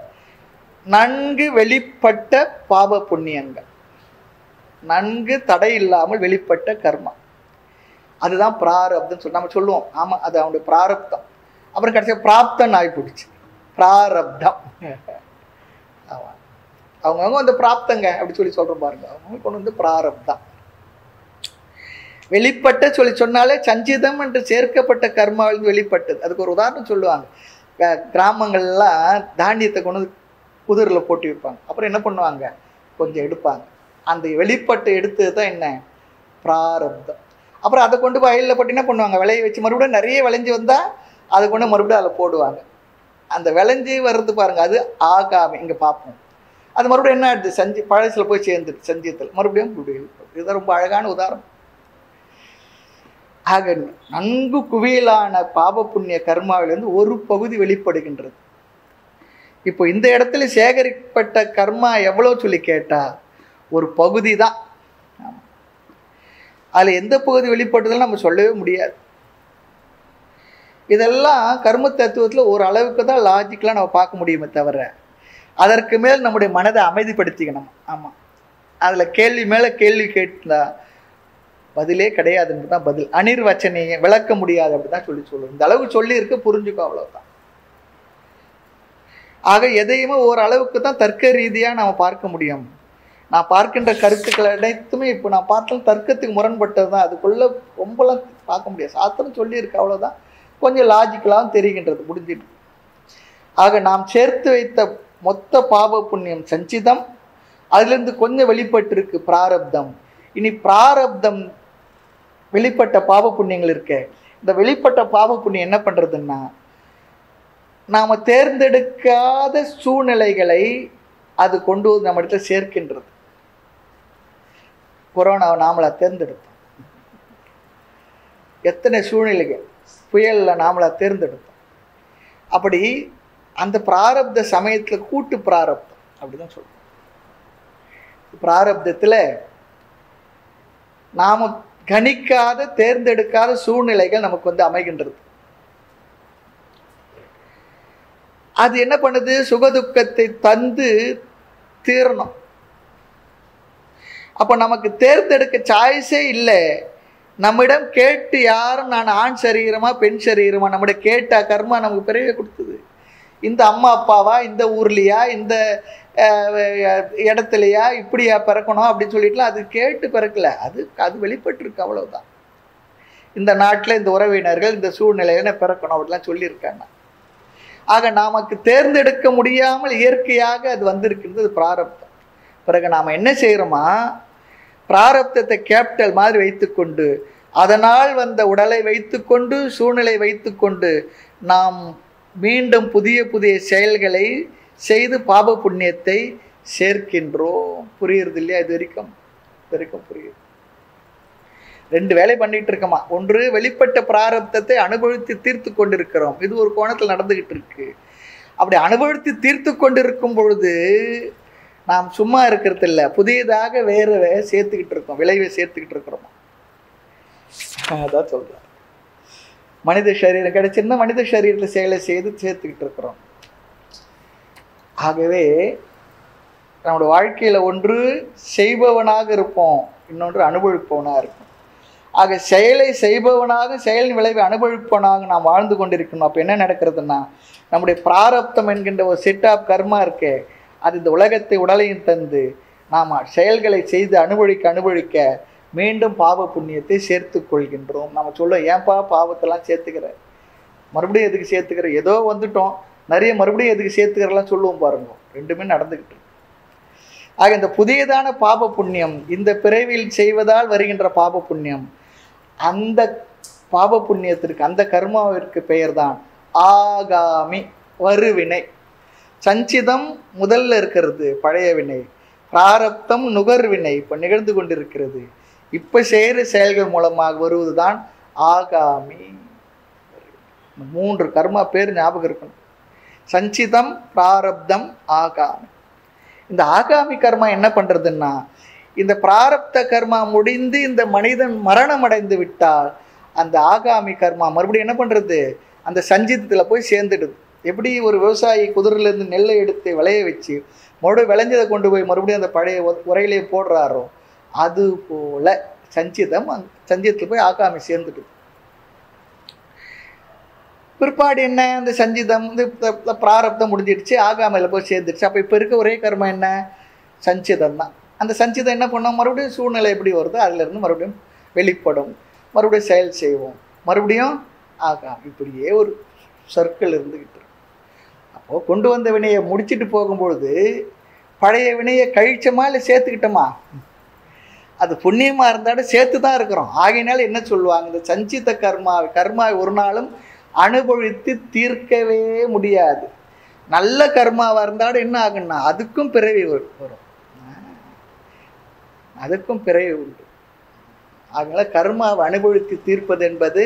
நன்கு வெளிப்பட்ட பாவ புண்ணியங்கள், நன்கு தடை இல்லாமல் வெளிப்பட்ட கர்மா, அதுதான் பிராரப்தம் சொல்லி நம்ம சொல்லுவோம். ஆமா, அது அவனுடைய பிராரப்தம். அப்புறம் கடைசியாக பிராப்தம் ஆகி போயிடுச்சு, பிராரப்தம். ஆமா, அவங்கவுங்க வந்து பிராப்தங்க அப்படி சொல்லி சொல்றோம் பாருங்க, அவங்க கொண்டு வந்து பிராரப்தம். வெளிப்பட்ட சொல்லி சொன்னாலே சஞ்சிதம் என்று சேர்க்கப்பட்ட கர்மாவிலிருந்து வெளிப்பட்டது. அதுக்கு ஒரு உதாரணம் சொல்லுவாங்க. கிராமங்கள்லாம் தானியத்தை கொண்டு வந்து குதிரில் போட்டு வைப்பாங்க. அப்புறம் என்ன பண்ணுவாங்க, கொஞ்சம் எடுப்பாங்க. அந்த வெளிப்பட்டு எடுத்தது தான் என்ன, பிராரப்தம். அப்புறம் அதை கொண்டு போய் வயலில் போட்டு என்ன பண்ணுவாங்க, விளைய வச்சு மறுபடியும் நிறைய விளைஞ்சி வந்தால் அதை கொண்டு மறுபடியும் அதில் போடுவாங்க. அந்த விளைஞ்சி வர்றது பாருங்க, அது ஆகாமி. இங்கே பார்ப்போம், அது மறுபடியும் என்ன ஆயிடுது, பழசில் போய் சேர்ந்துட்டு சஞ்சியத்தில் மறுபடியும். இதுதான் ரொம்ப அழகான உதாரணம். ஆக நன்கு குவியலான பாப புண்ணிய கர்மாவிலிருந்து ஒரு பகுதி வெளிப்படுகின்றது. இப்போ இந்த இடத்துல சேகரிக்கப்பட்ட கர்மா எவ்வளோ சொல்லி கேட்டா ஒரு பகுதி தான். அதில் எந்த பகுதி வெளிப்பட்டதுன்னு நம்ம சொல்லவே முடியாது. இதெல்லாம் கர்ம தத்துவத்தில் ஒரு அளவுக்கு தான் லாஜிக்கலாக நம்ம பார்க்க முடியுமே தவிர, அதற்கு மேல் நம்முடைய மனதை அமைதிப்படுத்திக்கணும். ஆமாம், அதில் கேள்வி மேலே கேள்வி கேட்டா பதிலே கிடையாதுன்னு தான் பதில். அனிர்வச்சனையை விளக்க முடியாது அப்படிதான் சொல்லுவோம். இந்த அளவுக்கு சொல்லி இருக்கு, புரிஞ்சுக்கோ, அவ்வளவுதான். ஆக எதையுமே ஓரளவுக்கு தான் தர்க்க ரீதியாக நம்ம பார்க்க முடியும். நான் பார்க்கின்ற கருத்துக்கள் அனைத்துமே இப்போ நான் பார்த்தாலும் தர்க்கத்துக்கு முரண்பட்டது தான். அதுக்குள்ள ரொம்பலாம் பார்க்க முடியாது. சாஸ்திரம் சொல்லியிருக்கு, அவ்வளோதான். கொஞ்சம் லாஜிக்கலாகவும் தெரிகின்றது, முடிஞ்சிட்டு. ஆக நாம் சேர்த்து வைத்த மொத்த பாவ புண்ணியம் சஞ்சிதம், அதுலேருந்து கொஞ்சம் வெளிப்பட்டிருக்கு பிராரப்தம். இனி பிராரப்தம் வெளிப்பட்ட பாவ புண்ணியங்கள் இருக்க, இந்த வெளிப்பட்ட பாவ புண்ணியம் என்ன பண்றதுன்னா, நாம தேர்ந்தெடுக்காத சூழ்நிலைகளை அது கொண்டு வந்து நம்ம இடத்துல சேர்க்கின்றது. கொரோனாவை நாமளா தேர்ந்தெடுத்தோம், எத்தனை சூழ்நிலைகள், புயல்ல நாமளா தேர்ந்தெடுத்தோம். அப்படி அந்த பிராரப்த சமயத்துல கூட்டு பிராரப்தம் அப்படிதான் சொல்றோம். பிராரப்தத்துல நாம கணிக்காத தேர்ந்தெடுக்காத சூழ்நிலைகள் நமக்கு வந்து அமைகின்றது. அது என்ன பண்ணுது, சுகதுக்கத்தை தந்து தீரணும். அப்ப நமக்கு தேர்ந்தெடுக்க சாய்ஸே இல்லை. நம்மிடம் கேட்டு யாரும் நான் ஆண் சரீரமா பெண் சரீரமா நம்மிட கேட்ட கர்மா நமக்கு பிறகு கொடுத்தது. இந்த அம்மா அப்பாவா, இந்த ஊர்லையா, இந்த இடத்துலையா, இப்படியா பிறக்கணும் அப்படின்னு சொல்லிட்டுலாம் அது கேட்டு பிறக்கல. அது வெளிப்பட்டுருக்கு, அவ்வளவுதான். இந்த நாட்டில் இந்த உறவினர்கள் இந்த சூழ்நிலையில பிறக்கணும் அப்படிலாம் சொல்லியிருக்காங்க. ஆக நமக்கு தேர்ந்தெடுக்க முடியாமல் இயற்கையாக அது வந்திருக்கிறது பிராரப்தம். பிறகு நாம் என்ன செய்கிறோமா, பிராரப்தத்தை கேபிட்டல் மாதிரி வைத்துக்கொண்டு அதனால் வந்த உடலை வைத்துக்கொண்டு சூழ்நிலை வைத்துக்கொண்டு நாம் மீண்டும் புதிய புதிய செயல்களை செய்து பாப புண்ணியத்தை சேர்க்கின்றோம். புரியுறது இல்லையா? இது வரைக்கும் புரியுது. 2 வேலை பண்ணிட்டு இருக்கோமா. ஒன்று, வெளிப்பட்ட பிராரப்தத்தை அனுபவித்து தீர்த்து கொண்டிருக்கிறோம். இது ஒரு கோணத்தில் நடந்துகிட்டு இருக்கு. அப்படி அனுபவித்து தீர்த்து கொண்டிருக்கும் பொழுது நாம் சும்மா இருக்கிறது இல்லை, புதியதாக வேறு சேர்த்துக்கிட்டு இருக்கோம், விளைவை சேர்த்துக்கிட்டு இருக்கிறோமா. அதான் சொல்றேன். மனித சரீரம் கிடைச்சிருந்தா மனித சரீரத்தில் செயலை செய்து சேர்த்துக்கிட்டு இருக்கிறோம். ஆகவே நம்முடைய வாழ்க்கையில் ஒன்று செய்பவனாக இருப்போம், இன்னொன்று அனுபவிப்பவனாக இருக்கும். ஆக செயலை செய்பவனாக செயலின் விளைவை அனுபவிப்பவனாக நாம் வாழ்ந்து கொண்டிருக்கணும். அப்போ என்ன நடக்கிறதுனா, நம்முடைய பிராரப்தம் என்கின்ற ஒரு செட் ஆஃப் கர்மா இருக்கே, அது இந்த உலகத்தை உடலையும் தந்து நாம் செயல்களை செய்து அனுபவிக்க மீண்டும் பாவ புண்ணியத்தை சேர்த்து கொள்கின்றோம். நம்ம சொல்ல, ஏன்பா பாவத்தெல்லாம் சேர்த்துக்கிற, மறுபடியும் எதுக்கு சேர்த்துக்கிற, ஏதோ வந்துட்டோம் நிறைய மறுபடியும் எதுக்கு சேர்த்துக்கிறலாம் சொல்லுவோம் பாருங்க. ரெண்டுமே நடந்துக்கிட்டு. ஆக இந்த புதியதான பாப புண்ணியம், இந்த பிறவியில் செய்வதால் வருகின்ற பாப புண்ணியம், அந்த பாப புண்ணியத்திற்கு, அந்த கர்மாவிற்கு பெயர் தான் ஆகாமி வருவினை. சஞ்சிதம் முதல்ல இருக்கிறது பழைய வினை, பிராரப்தம் நுகர்வினை இப்போ நிகழ்ந்து கொண்டிருக்கிறது. இப்போ செய்கிற செயல்கள் மூலமாக வருவது தான் ஆகாமி. 3 கர்மா பேர் ஞாபகம் இருக்கணும்: சஞ்சிதம், பிராரப்தம், ஆகாமி. இந்த ஆகாமி கர்மா என்ன பண்ணுறதுன்னா, இந்த பிராரப்த கர்மா முடிந்து இந்த மனிதன் மரணம் அடைந்து விட்டால் அந்த ஆகாமி கர்மா மறுபடியும் என்ன பண்ணுறது, அந்த சஞ்சிதத்தில் போய் சேர்ந்துடுது. எப்படி ஒரு விவசாயி குதிரையிலேருந்து நெல்லை எடுத்து விளைய வச்சு மறுபடியும் விளைஞ்சதை கொண்டு போய் மறுபடியும் அந்த பழைய உரையிலே போடுறாரோ, அது போல சஞ்சிதத்தில் போய் ஆகாமி சேர்ந்துடுது. பிற்பாடு என்ன, அந்த சஞ்சிதம் இந்த பிராரப்தம் முடிஞ்சிடுச்சு, ஆகாமையில் போய் சேர்ந்துடுச்சு. அப்போ இப்போ இருக்க ஒரே கர்மா என்ன, சஞ்சிதம் தான். அந்த சஞ்சிதம் என்ன பண்ணோம், மறுபடியும் சூழ்நிலை எப்படி வருதோ அதிலிருந்து மறுபடியும் வெளிப்படும், மறுபடியும் செயல் செய்வோம், மறுபடியும் ஆகாமி. இப்படியே ஒரு சர்க்கிள் இருந்துக்கிட்டு. அப்போது கொண்டு வந்த வினையை முடிச்சுட்டு போகும்பொழுது பழைய வினையை கழிச்சோமா இல்லை சேர்த்துக்கிட்டோமா, அது புண்ணியமாக இருந்தாலும் சேர்த்து தான் இருக்கிறோம். ஆகையினால என்ன சொல்லுவாங்க, இந்த சஞ்சித கர்மாவை ஒரு நாளும் அனுபவித்து தீர்க்கவே முடியாது. நல்ல கர்மாவாக இருந்தாலும் என்ன ஆகுன்னா அதுக்கும் பிறவி வரும், அதுக்கும் பிறவி உண்டு. அதனால கர்மாவை அனுபவித்து தீர்ப்பது என்பது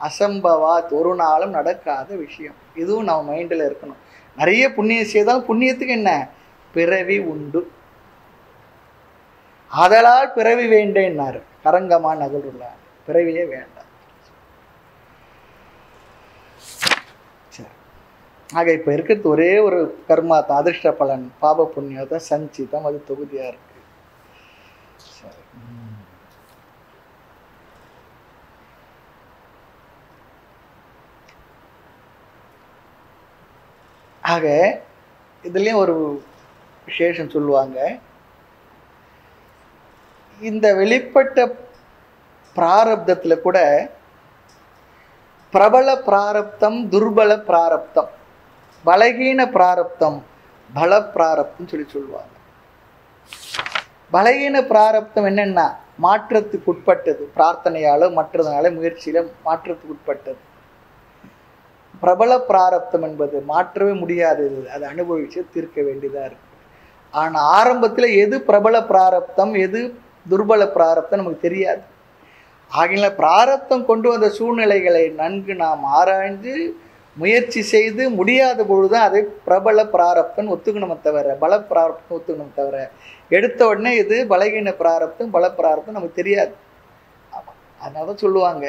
அசம்பவாத், ஒரு நாளும் நடக்காத விஷயம். இதுவும் நம்ம மைண்டில் இருக்கணும். நிறைய புண்ணியம் செய்தால் புண்ணியத்துக்கு என்ன, பிறவி உண்டு. அதலால் பிறவி வேண்டேன்னாரு கரங்கமா நகருள்ளார். பிறவியே வேண்டாம். சரி, ஆக இப்போ இருக்கிறது ஒரே ஒரு கர்மா தான், அதிர்ஷ்ட பலன் பாப புண்ணியம் தான் சஞ்சிதம், அது தொகுதியாக இருக்கு. சரி, ஆக இதுலேயும் ஒரு விசேஷம் சொல்லுவாங்க. இந்த வெளிப்பட்ட பிராரப்தத்தில் கூட பிரபல பிராரப்தம், துர்பல பிராரப்தம், பலகீன பிராரப்தம், பல பிராரப்தம் சொல்லுவாங்க. பலகீன பிராரப்தம் என்னன்னா மாற்றத்துக்கு உட்பட்டது, பிரார்த்தனையாலோ மற்றதுனால முயற்சியில மாற்றத்துக்கு உட்பட்டது. பிரபல பிராரப்தம் என்பது மாற்றவே முடியாதது, அதை அனுபவிச்சு தீர்க்க வேண்டியதாக இருக்கு. ஆனால் ஆரம்பத்தில் எது பிரபல பிராரப்தம் எது துர்பல பிராரப்தம் நமக்கு தெரியாது. ஆகிய பிராரப்தம் கொண்டு வந்த சூழ்நிலைகளை நன்கு நாம் ஆராய்ந்து முயற்சி செய்து முடியாத பொழுதுதான் அதை பிரபல பிராரப்தம் ஒத்துக்கணுமே தவிர பல பிராரப்தம் ஒத்துக்கணுமே தவிர எடுத்த உடனே இது பலகீன பிராரப்தம் பல பிராரப்தம் நமக்கு தெரியாது. ஆமாம், அதனால தான் சொல்லுவாங்க,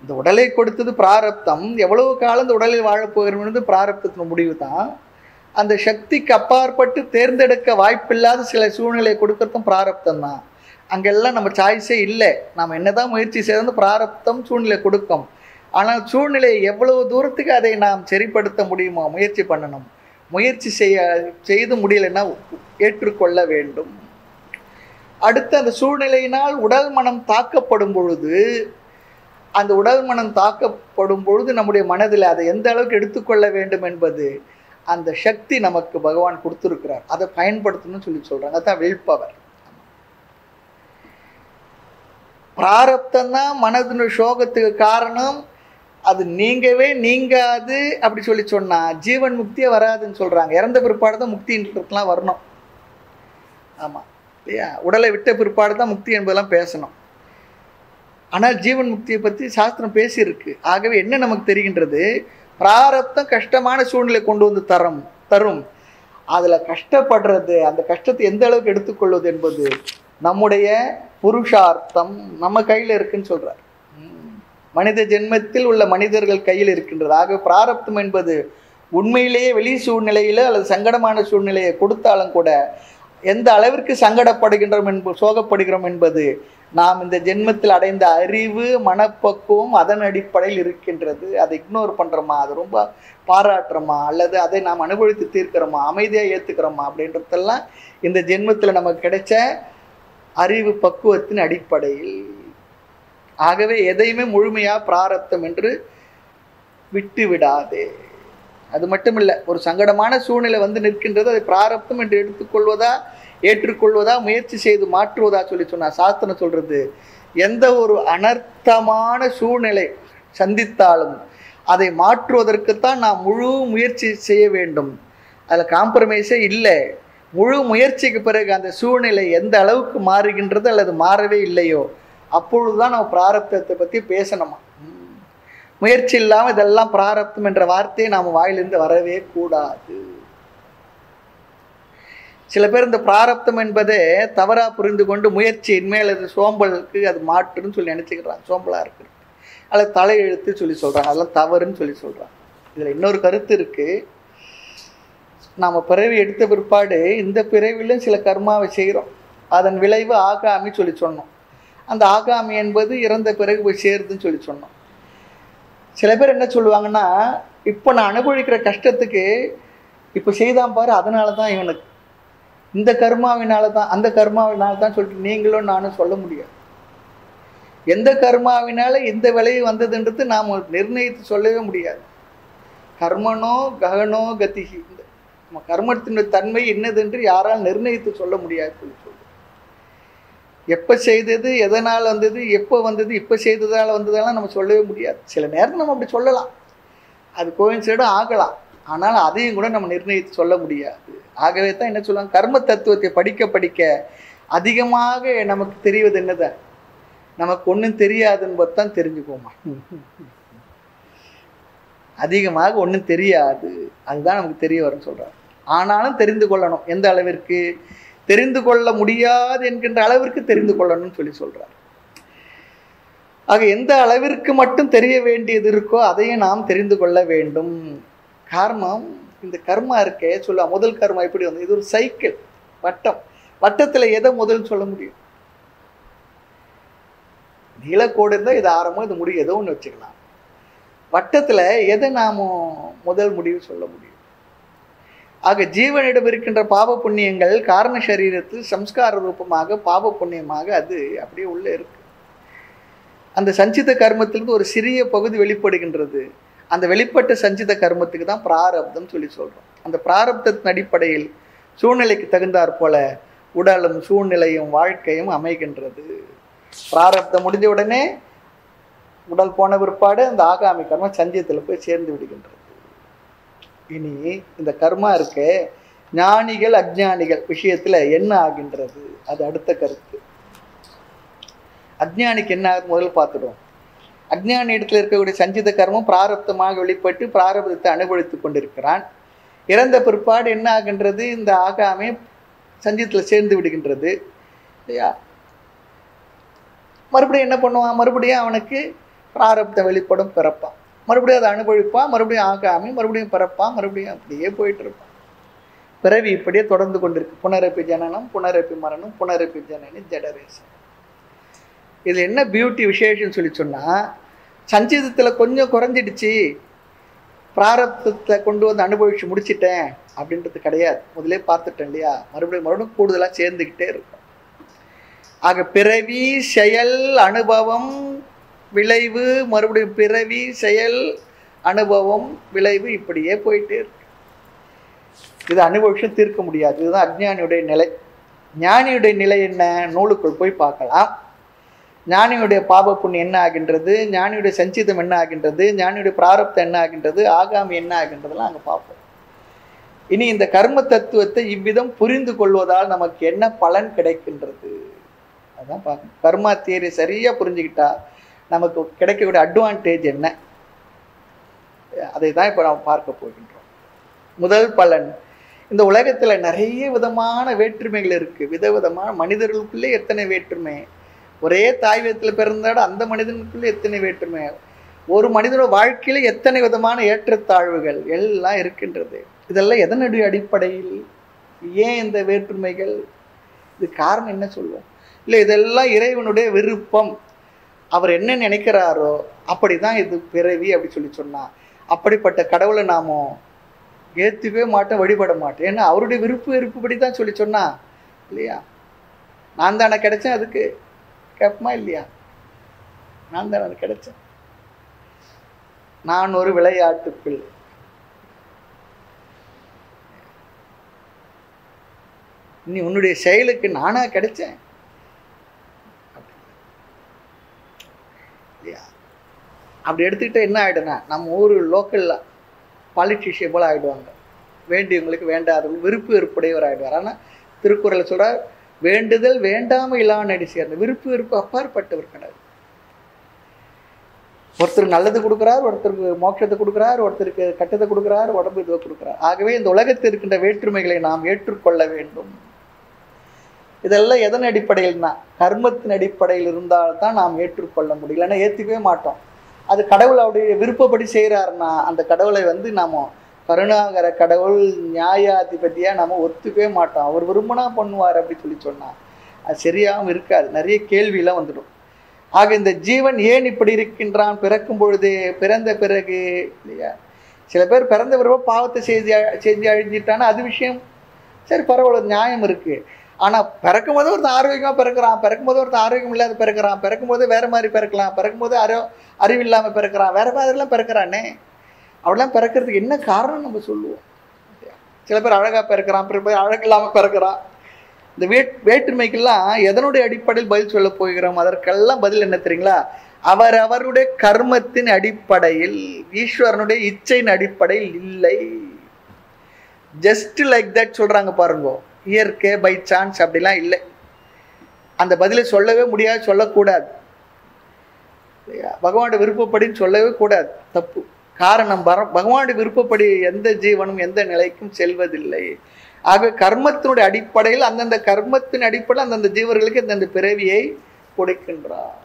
இந்த உடலை கொடுத்தது பிராரப்தம், எவ்வளவு காலம் இந்த உடலில் வாழப்போகிறோம்னு பிராரப்தத்தின் முடிவு தான். அந்த சக்திக்கு அப்பாற்பட்டு தேர்ந்தெடுக்க வாய்ப்பில்லாத சில சூழ்நிலையை கொடுக்கறதும் பிராரப்தம் தான். அங்கெல்லாம் நம்ம சாய்ஸே இல்லை. நாம் என்னதான் முயற்சி செய்து பிராரப்தம் சூழ்நிலை கொடுக்கும். ஆனால் சூழ்நிலையை எவ்வளவு தூரத்துக்கு அதை நாம் சரிப்படுத்த முடியுமோ முயற்சி பண்ணணும். முயற்சி செய்து முடியலைன்னா ஏற்றுக்கொள்ள வேண்டும். அடுத்து அந்த சூழ்நிலையினால் உடல் மனம் தாக்கப்படும் பொழுது, அந்த உடல் மனம் தாக்கப்படும் பொழுது நம்முடைய மனதில் அதை எந்த அளவுக்கு எடுத்துக்கொள்ள வேண்டும் என்பது அந்த சக்தி நமக்கு பகவான் கொடுத்துருக்கிறார். அதை பயன்படுத்தணும்னு சொல்லி சொல்கிறாங்க. அதுதான் வில் பவர். பிராரப்தம் தான் மனதின் சோகத்துக்கு காரணம். அது நீங்கவே நீங்காது அப்படி சொல்லி சொன்னால் ஜீவன் முக்தியே வராதுன்னு சொல்கிறாங்க. இறந்த பிற்பாடு தான் முக்தின்றதுலாம் வரணும். ஆமாம் இல்லையா? உடலை விட்ட பிற்பாடு தான் முக்தி என்பதெல்லாம் பேசணும். ஆனால் ஜீவன் முக்தியை பற்றி சாஸ்திரம் பேசியிருக்கு. ஆகவே என்ன நமக்கு தெரிகின்றது? பிராரப்தம் கஷ்டமான சூழ்நிலை கொண்டு வந்து தரும். அதில் கஷ்டப்படுறது, அந்த கஷ்டத்தை எந்த அளவுக்கு எடுத்துக்கொள்வது என்பது நம்முடைய புருஷார்த்தம் நம்ம கையில் இருக்குன்னு சொல்கிறார். மனித ஜென்மத்தில் உள்ள மனிதர்கள் கையில் இருக்கின்றது. ஆக பிராரப்தம் என்பது உண்மையிலேயே வெளி சூழ்நிலையில் அல்லது சங்கடமான சூழ்நிலையை கொடுத்தாலும் கூட எந்த அளவிற்கு சங்கடப்படுகின்றோம் சோகப்படுகிறோம் என்பது நாம் இந்த ஜென்மத்தில் அடைந்த அறிவு மனப்பக்குவம் அதன் அடிப்படையில் இருக்கின்றது. அதை இக்னோர் பண்ணுறோமா, அதை ரொம்ப பாராட்டுறோமா, அல்லது அதை நாம் அனுபவித்து தீர்க்கிறோமா, அமைதியாக ஏற்றுக்கிறோமா அப்படின்றதெல்லாம் இந்த ஜென்மத்தில் நமக்கு கிடைச்ச அறிவு பக்குவத்தின் அடிப்படையில். ஆகவே எதையுமே முழுமையாக பிராரப்தம் என்று விட்டு விடாதே. அது மட்டும் இல்லை, ஒரு சங்கடமான சூழ்நிலை வந்து நிற்கின்றது, அதை பிராரப்தம் என்று எடுத்துக்கொள்வதா ஏற்றுக்கொள்வதா முயற்சி செய்து மாற்றுவதா சொல்லி சொன்னால் சாஸ்திரம் சொல்கிறது, எந்த ஒரு அனர்த்தமான சூழ்நிலை சந்தித்தாலும் அதை மாற்றுவதற்குத்தான் நாம் முழு முயற்சி செய்ய வேண்டும். அதில் காம்ப்ரமைஸே இல்லை. முழு முயற்சிக்கு பிறகு அந்த சூழ்நிலை எந்த அளவுக்கு மாறுகின்றது அல்லது மாறவே இல்லையோ அப்பொழுதுதான் நம்ம பிராரப்தத்தை பற்றி பேசணுமா. முயற்சி இல்லாமல் இதெல்லாம் பிராரப்தம் என்ற வார்த்தையை நாம் வாயிலிருந்து வரவே கூடாது. சில பேர் இந்த பிராரப்தம் என்பதை தவறாக புரிந்து கொண்டு முயற்சி இனிமேல் அது சோம்பலுக்கு அது மாற்றுன்னு சொல்லி நினச்சிக்கிறாங்க. சோம்பலாக இருக்குது அல்லது தலையெழுத்து சொல்லி சொல்கிறாங்க. அதெல்லாம் தவறுன்னு சொல்லி சொல்கிறாங்க. இதில் இன்னொரு கருத்து இருக்குது. நாம் பிறவி எடுத்த பிற்பாடு இந்த பிறவிலும் சில கர்மாவை செய்கிறோம். அதன் விளைவு ஆகாமி சொல்லி சொன்னோம். அந்த ஆகாமி என்பது இறந்த பிறகு போய் சேருதுன்னு சொல்லி சொன்னோம். சில பேர் என்ன சொல்லுவாங்கன்னா, இப்போ நான் அனுபவிக்கிற கஷ்டத்துக்கு இப்போ செய்தான் பாரு, அதனால தான் இவனுக்கு இந்த கர்மாவினால தான் அந்த கர்மாவினால தான் சொல்லிட்டு நீங்களும் நானும் சொல்ல முடியாது. எந்த கர்மாவினால எந்த விளைவு வந்ததுன்றது நாம் நிர்ணயித்து சொல்லவே முடியாது. கர்மனோ ககனோ கதிகி, நம்ம கர்மத்தினுடைய தன்மை என்னதென்று யாரால் நிர்ணயித்து சொல்ல முடியாது சொல்லி சொல்லுவோம். எப்போ செய்தது, எதனால் வந்தது, எப்போ வந்தது, இப்போ செய்ததால் வந்ததெல்லாம் நம்ம சொல்லவே முடியாது. சில நேரம் நம்ம அப்படி சொல்லலாம், அது கோயின்சைடும் ஆகலாம். ஆனால் அதையும் கூட நம்ம நிர்ணயித்து சொல்ல முடியாது. ஆகவே தான் என்ன சொல்லுவாங்க, கர்ம தத்துவத்தை படிக்க படிக்க அதிகமாக நமக்கு தெரிவது என்னதான், நமக்கு ஒன்றும் தெரியாதுன்னு தான் தெரிஞ்சுக்கோமா. அதிகமாக ஒன்றும் தெரியாது, அதுதான் நமக்கு தெரிய வரும்னு சொல்கிறார். ஆனாலும் தெரிந்து கொள்ளணும். எந்த அளவிற்கு தெரிந்து கொள்ள முடியாது என்கின்ற அளவிற்கு தெரிந்து கொள்ளணும்னு சொல்லி சொல்கிறார். ஆக எந்த அளவிற்கு மட்டும் தெரிய வேண்டியது இருக்கோ அதையும் நாம் தெரிந்து கொள்ள வேண்டும். காரணம், இந்த கர்மா இருக்கே சொல்ல, முதல் கர்மா எப்படி வந்து, இது ஒரு சைக்கிள், வட்டம். வட்டத்தில் எதை முதல் சொல்ல முடியும்? நீலக்கோடு இருந்தால் இது ஆரம்பம் இது முடியும், ஏதோ ஒன்று வச்சுக்கலாம். வட்டத்தில் எதை நாம் முதல் முடிவு சொல்ல முடியும்? ஆக ஜீவனிடம் இருக்கின்ற பாவ புண்ணியங்கள் காரண சரீரத்தில் சம்ஸ்கார ரூபமாக பாவ புண்ணியமாக அது அப்படியே உள்ளே இருக்கு. அந்த சஞ்சித கர்மத்திலிருந்து ஒரு சிறிய பகுதி வெளிப்படுகின்றது. அந்த வெளிப்பட்ட சஞ்சித கர்மத்துக்கு தான் பிராரப்தம் சொல்லி சொல்கிறோம். அந்த பிராரப்தத்தின் அடிப்படையில் சூழ்நிலைக்கு தகுந்தாற் போல உடலும் சூழ்நிலையும் வாழ்க்கையும் அமைகின்றது. பிராரப்தம் முடிஞ்ச உடனே உடல் போன பிற்பாடு அந்த ஆகாமி கர்மா சஞ்சிதத்தில் போய் சேர்ந்து விடுகின்றது. இனி இந்த கர்மா இருக்க ஞானிகள் அஜ்ஞானிகள் விஷயத்தில் என்ன ஆகின்றது, அது அடுத்த கருத்து. அஜ்ஞானிக்கு என்ன ஆகுது முதல் பார்த்துடுவோம். அஜ்ஞானி இடத்துல இருக்கக்கூடிய சஞ்சித கர்மம் பிராரப்தமாக வெளிப்பட்டு பிராரப்தத்தை அனுபவித்து கொண்டிருக்கிறான். இறந்த பிற்பாடு என்ன ஆகின்றது, இந்த ஆகாமே சஞ்சிதத்தில் சேர்ந்து விடுகின்றது இல்லையா. மறுபடியும் என்ன பண்ணுவான், மறுபடியும் அவனுக்கு பிராரப்தம் வெளிப்படும், பிறப்பான், மறுபடியும் அதை அனுபவிப்பான், மறுபடியும் ஆகாமி, மறுபடியும் பிறப்பான், மறுபடியும் அப்படியே போயிட்டு இருப்பான். பிறவி இப்படியே தொடர்ந்து கொண்டிருக்கு. புனரப்பி ஜனனம் புனரப்பி மரணம் புனரப்பி ஜனனி ஜடரேசம். இது என்ன பியூட்டி விசேஷம்னு சொல்லி சொன்னால், சஞ்சிதத்தில் கொஞ்சம் குறைஞ்சிடுச்சு, பிராரப்தத்தை கொண்டு வந்து அனுபவிச்சு முடிச்சிட்டேன் அப்படின்றது கிடையாது. முதலே பார்த்துட்டேன் இல்லையா, மறுபடியும் மறுபடியும் கூடுதலாக சேர்ந்துக்கிட்டே இருக்கும். ஆக பிறவி, செயல், அனுபவம், விளைவு, மறுபடியும் பிறவி, செயல், அனுபவம், விளைவு, இப்படியே போயிட்டே இருக்கு. இது அனுபவிச்சு தீர்க்க முடியாது. இதுதான் அஞ்ஞானியுடைய நிலை. ஞானியுடைய நிலை என்ன? நூலுக்குள் போய் பார்க்கலாம். ஞானியுடைய பாப புண்ணியம் என்ன ஆகின்றது, ஞானியுடைய சஞ்சிதம் என்ன ஆகின்றது, ஞானியுடைய பிராரப்தம் என்ன ஆகின்றது, ஆகாமி என்ன ஆகின்றதெல்லாம் அங்கே பார்ப்போம். இனி இந்த கர்ம தத்துவத்தை இவ்விதம் புரிந்து கொள்வதால் நமக்கு என்ன பலன் கிடைக்கின்றது, அதான் பார்க்கணும். கர்மா தியரி சரியாக புரிஞ்சுக்கிட்டா நமக்கு கிடைக்கக்கூடிய அட்வான்டேஜ் என்ன, அதை தான் இப்போ நாம் பார்க்க போகின்றோம். முதல் பலன், இந்த உலகத்தில் நிறைய விதமான வேற்றுமைகள் இருக்குது. விதவிதமான மனிதர்களுக்குள்ளே எத்தனை வேற்றுமை, ஒரே தாய் வீட்டில் பிறந்தாட அந்த மனிதனுக்குள்ளே எத்தனை வேற்றுமை, ஒரு மனிதனோட வாழ்க்கையில் எத்தனை விதமான ஏற்றத்தாழ்வுகள் எல்லாம் இருக்கின்றது. இதெல்லாம் எதனுடைய அடிப்படையில், ஏன் இந்த வேற்றுமைகள், இது காரணம் என்ன சொல்லுவோம்? இல்லை, இதெல்லாம் இறைவனுடைய விருப்பம், அவர் என்ன நினைக்கிறாரோ அப்படி தான் இது பிறவி அப்படி சொல்லி சொன்னா, அப்படிப்பட்ட கடவுளை நாம ஏற்றுக்கவே மாட்டோம், வழிபட மாட்டோம். ஏன்னா அவருடைய விருப்பப்படி தான் சொல்லி சொன்னா இல்லையா. நான் தானே கிடைச்சேன், அதுக்கு கேட்பமா இல்லையா? நான் தானே கிடைச்சேன், நான் ஒரு விளையாட்டு பிள்ளை. நீ உன்னுடைய செயலுக்கு நானா கிடைச்சேன் இல்லையா? அப்படி எடுத்துக்கிட்ட என்ன ஆகிடுனா, நம்ம ஊர் லோக்கலில் பாலிட்டிஷியன் போல் ஆகிடுவாங்க. வேண்டியவங்களுக்கு வேண்டாதவங்க விருப்பு வெறுப்புடையவர் ஆகிடுவார். ஆனால் திருக்குறளை சொல்கிறார், வேண்டுதல் வேண்டாமல் இல்லானடி சேர்ந்த விருப்பு வெறுப்பு அப்பாற்பட்டவர் கிடையாது. ஒருத்தருக்கு நல்லது கொடுக்குறார், ஒருத்தருக்கு மோட்சத்தை கொடுக்குறார், ஒருத்தருக்கு கட்டத்தை கொடுக்குறார், உடம்பு இதை கொடுக்குறார். ஆகவே இந்த உலகத்தில் இருக்கின்ற வேற்றுமைகளை நாம் ஏற்றுக்கொள்ள வேண்டும். இதெல்லாம் எதன் அடிப்படையில்னா கர்மத்தின் அடிப்படையில் இருந்தால்தான் நாம் ஏற்றுக்கொள்ள முடியும். இல்லைன்னா ஏற்றுக்கவே மாட்டோம். அது கடவுள் அவருடைய விருப்பப்படி செய்கிறாருன்னா அந்த கடவுளை நாம் கருணாகர கடவுள், நியாயாதிபதியாக நம்ம ஒத்துக்கவே மாட்டோம். அவர் விரும்பினா பண்ணுவார் அப்படி சொல்லி சொன்னால் அது சரியாகவும் இருக்காது. நிறைய கேள்வியெல்லாம் வந்துடும். ஆக இந்த ஜீவன் ஏன் இப்படி இருக்கின்றான்? பிறக்கும் பொழுது, பிறந்த பிறகு இல்லையா, சில பேர் பிறந்த பிறகு பாவத்தை செஞ்சு அழிஞ்சிட்டான்னா அது விஷயம் சரி, பரவாயில்ல, நியாயம் இருக்குது. ஆனால் பிறக்கும் போது ஒருத்தர் ஆரோக்கியமாக பிறக்கிறான், பிறக்கும்போது ஒருத்தர் ஆரோக்கியம் இல்லாத பிறக்கிறான், பிறக்கும்போது வேறு மாதிரி பிறக்கலாம், பிறக்கும்போது அறிவில்லாமல் பிறக்கிறான், வேறு மாதிரிலாம் பிறக்கிறானே, அவெல்லாம் பிறக்கிறதுக்கு என்ன காரணம் நம்ம சொல்லுவோம். சில பேர் அழகாக பிறக்கிறான், பிற பேர் அழகு இல்லாமல் பிறக்கிறான். இந்த வேற்றுமைக்கெல்லாம் எதனுடைய அடிப்படையில் பதில் சொல்ல போகிறோம்? அதற்கெல்லாம் பதில் என்ன தெரியுங்களா? அவருடைய கர்மத்தின் அடிப்படையில், ஈஸ்வரனுடைய இச்சையின் அடிப்படையில் இல்லை. ஜஸ்ட் லைக் தட் சொல்கிறாங்க பாருங்க. இயற்கை, பை சான்ஸ் அப்படிலாம் இல்லை. அந்த பதிலை சொல்லவே முடியாது, சொல்லக்கூடாது. பகவானுடைய விருப்பப்படின்னு சொல்லவே கூடாது, தப்பு. காரணம், பகவானுடைய விருப்பப்படி எந்த ஜீவனும் எந்த நிலைக்கும் செல்வதில்லை. ஆக கர்மத்தினுடைய அடிப்படையில், அந்தந்த கர்மத்தின் அடிப்படையில் அந்தந்த ஜீவர்களுக்கு அந்தந்த பிறவியை கொடுக்கின்றார்.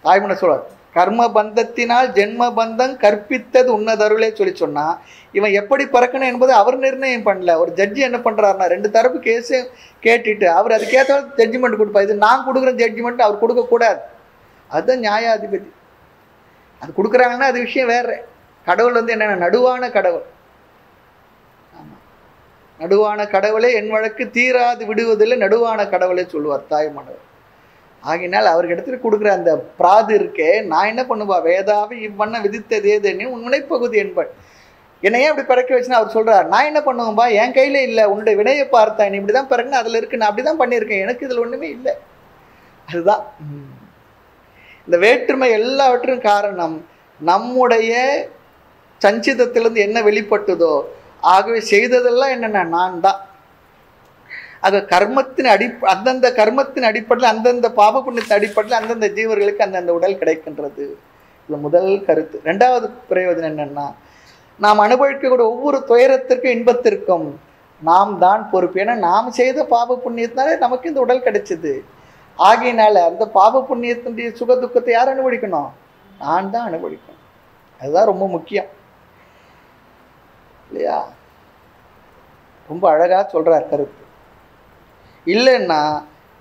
தாய்மன சொல்றார், கர்ம பந்தத்தினால் ஜென்ம பந்தம் கற்பித்தது உன்னதருளே சொல்லி சொன்னா, இவன் எப்படி பறக்கணும் என்பது அவர் நிர்ணயம் பண்ணல. ஒரு ஜட்ஜி என்ன பண்றாருன்னா, ரெண்டு தரப்பு கேஸு கேட்டுட்டு அவர் அதுக்கேற்ற ஜட்ஜ்மெண்ட் கொடுப்பார். இது நான் கொடுக்குற ஜட்ஜ்மெண்ட் அவர் கொடுக்கக்கூடாது. அதுதான் நியாயாதிபதி. அது கொடுக்குறாங்கன்னா அது விஷயம் வேற. கடவுள் என்னென்ன நடுவான கடவுள். ஆமாம், நடுவான கடவுளே என் வழக்கு தீராது விடுவதில்லை, நடுவான கடவுளே சொல்லுவார் தாய்மானவர். ஆகினால் அவருக்கு எடுத்துட்டு கொடுக்குற அந்த பிராது இருக்கே, நான் என்ன பண்ணுவா, வேதாவை இவ்வண்ண விதித்தது ஏதேன்னு உன்னைப்பகுதி என்பன். என்னையே அப்படி பிறக்க வச்சுன்னா அவர் சொல்றார், நான் என்ன பண்ணுவேன்பா, என் கையில இல்லை, உன்னுடைய வினையை பார்த்தா நீ இப்படி தான் பிறகுன்னு அதில் இருக்கு, நான் அப்படி தான் பண்ணியிருக்கேன், எனக்கு இதில் ஒன்றுமே இல்லை. அதுதான் இந்த வேற்றுமை. எல்லாவற்றும் காரணம் நம்முடைய சஞ்சிதத்திலிருந்து என்ன வெளிப்பட்டதோ. ஆகவே செய்ததெல்லாம் என்னென்ன, நான் தான். ஆக கர்மத்தின் அந்தந்த கர்மத்தின் அடிப்படையில், அந்தந்த பாப புண்ணியத்தின் அடிப்படையில் அந்தந்த ஜீவர்களுக்கு அந்தந்த உடல் கிடைக்கின்றது. இது முதல் கருத்து. ரெண்டாவது பிரயோஜனம் என்னன்னா, நாம் அனுபவிக்கக்கூடிய ஒவ்வொரு துயரத்திற்கும் இன்பத்திற்கும் நாம் தான் பொறுப்பு. ஏன்னா நாம் செய்த பாப புண்ணியத்தினாலே நமக்கு இந்த உடல் கிடைச்சிது. ஆகையினால அந்த பாப புண்ணியத்தினுடைய சுக துக்கத்தை யார் அனுபவிக்கணும்? நான் தான் அனுபவிக்கணும். அதுதான் ரொம்ப முக்கியம் இல்லையா? ரொம்ப அழகா சொல்றார் கருத்து. இல்லைன்னா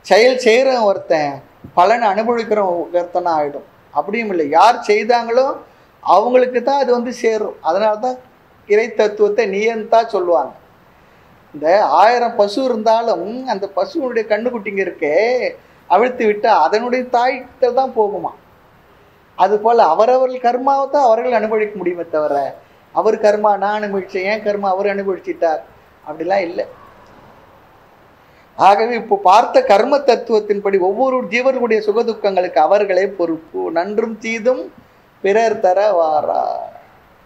செயல் செய்கிறவன் ஒருத்தன் பலனை அனுபவிக்கிற ஒருத்தனா ஆகிடும். அப்படியும் இல்லை, யார் செய்தாங்களோ அவங்களுக்கு தான் அது வந்து சேரும். அதனால தான் இறை தத்துவத்தை நியந்தா சொல்லுவாங்க. இந்த 1000 பசு இருந்தாலும் அந்த பசுனுடைய கண்ணுக்குட்டிங்க இருக்கே, அவிழ்த்து விட்டால் அதனுடைய தாய்கிட்ட தான் போகுமா. அதுபோல் அவரவர்கள் கர்மாவை தான் அவர்கள் அனுபவிக்க முடியுமே தவிர, அவர் கர்மா நான் அனுபவிச்சேன், ஏன் கர்மா அவர் அனுபவிச்சிட்டார் அப்படிலாம் இல்லை. ஆகவே இப்போ பார்த்த கர்ம தத்துவத்தின்படி ஒவ்வொரு ஜீவர்களுடைய சுகதுக்கங்களுக்கு அவர்களே பொறுப்பு. நன்றும் தீதும் பிறர் தர வாரா,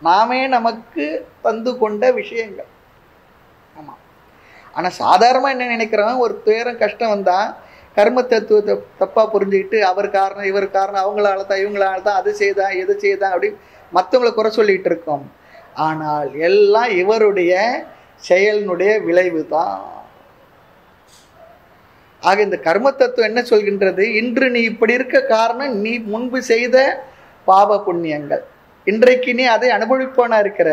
நாமே நமக்கு தந்து கொண்ட விஷயங்கள். ஆமாம். ஆனால் சாதாரணமாக என்ன நினைக்கிறோம், ஒரு துயரம் கஷ்டம் வந்தால் கர்ம தத்துவத்தை தப்பாக புரிஞ்சுக்கிட்டு அவர் காரணம் இவர் காரணம், அவங்களால தான் இவங்களால தான், அது செய்தான் எது செய்தான் அப்படி மற்றவங்களை குறை சொல்லிகிட்டு இருக்கோம். ஆனால் எல்லாம் இவருடைய செயலினுடைய விளைவு தான். ஆக இந்த கர்ம தத்துவம் என்ன சொல்கின்றது, இன்று நீ இப்படி இருக்க காரணம் நீ முன்பு செய்த பாவ புண்ணியங்கள். இன்றைக்கு நீ அதை அனுபவிப்பானா இருக்கிற,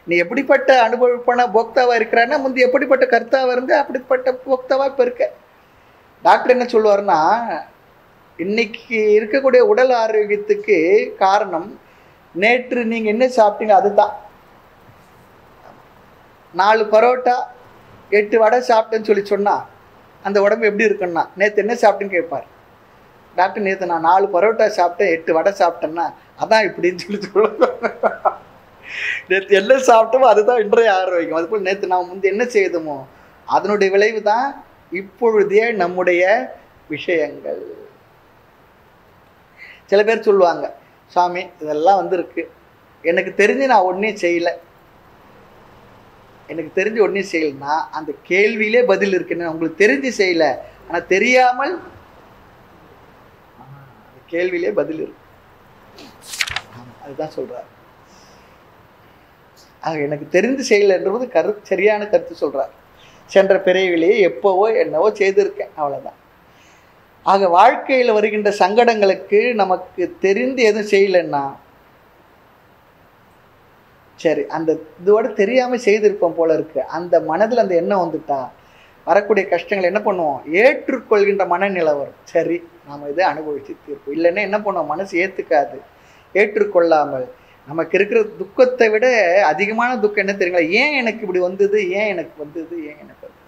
நீ எப்படிப்பட்ட அனுபவிப்பானா போக்தாவா இருக்கிறான்னா முந்தி எப்படிப்பட்ட கர்த்தாவா இருந்து அப்படிப்பட்ட போக்தாவா இப்போ இருக்க. டாக்டர் என்ன சொல்லுவார்னா, இன்னைக்கு இருக்கக்கூடிய உடல் ஆரோக்கியத்துக்கு காரணம் நேற்று நீங்கள் என்ன சாப்பிட்டீங்க அதுதான். 4 பரோட்டா 8 வடை சாப்பிட்டேன்னு சொல்லி சொன்னால் அந்த உடம்பு எப்படி இருக்குன்னா, நேற்று என்ன சாப்பிட்டுன்னு கேட்பார் டாக்டர். நேற்று நான் 4 பரோட்டா சாப்பிட்டேன் 8 வடை சாப்பிட்டேன்னா அதான் இப்படின்னு சொல்லி சொல்லுவாங்க. நேற்று என்ன சாப்பிட்டோமோ அதுதான் இன்றைய ஆரோக்கியம். அதுபோல் நேற்று நாம் முந்தைய என்ன செய்தோமோ அதனுடைய விளைவு தான் இப்பொழுதே நம்முடைய விஷயங்கள். சில பேர் சொல்லுவாங்க, சாமி இதெல்லாம் வந்திருக்கு, எனக்கு தெரிஞ்சு நான் ஒன்றும் செய்யலை, எனக்கு தெரிஞ்சு ஒன்றும் செய்யலைன்னா அந்த கேள்வியிலே பதில் இருக்குன்னு. உங்களுக்கு தெரிஞ்சு செய்யலை ஆனால் தெரியாமல் அந்த கேள்வியிலே பதில் இருக்கு. அதுதான் சொல்றார். ஆக எனக்கு தெரிந்து செய்யலைன்றது சரியான கருத்து சொல்றார். சென்ற பிறவிலேயே எப்போவோ என்னவோ செய்திருக்கேன், அவ்வளோதான். ஆக வாழ்க்கையில் வருகின்ற சங்கடங்களுக்கு நமக்கு தெரிந்து எதுவும் செய்யலைன்னா சரி அந்த இதோட தெரியாமல் செய்திருப்போம் போல இருக்கு, அந்த மனதில் அந்த எண்ணம் வந்துட்டா வரக்கூடிய கஷ்டங்களை என்ன பண்ணுவோம், ஏற்றுக்கொள்கின்ற மனநிலை வரும். சரி நாம் இதை அனுபவிச்சு தீர்ப்போம். இல்லைன்னா என்ன பண்ணுவோம், மனசு ஏற்றுக்காது. ஏற்றுக்கொள்ளாமல் நமக்கு இருக்கிற துக்கத்தை விட அதிகமான துக்கம் என்ன தெரியுங்களா, ஏன் எனக்கு இப்படி வந்தது, ஏன் எனக்கு வந்தது, ஏன் எனக்கு வந்தது,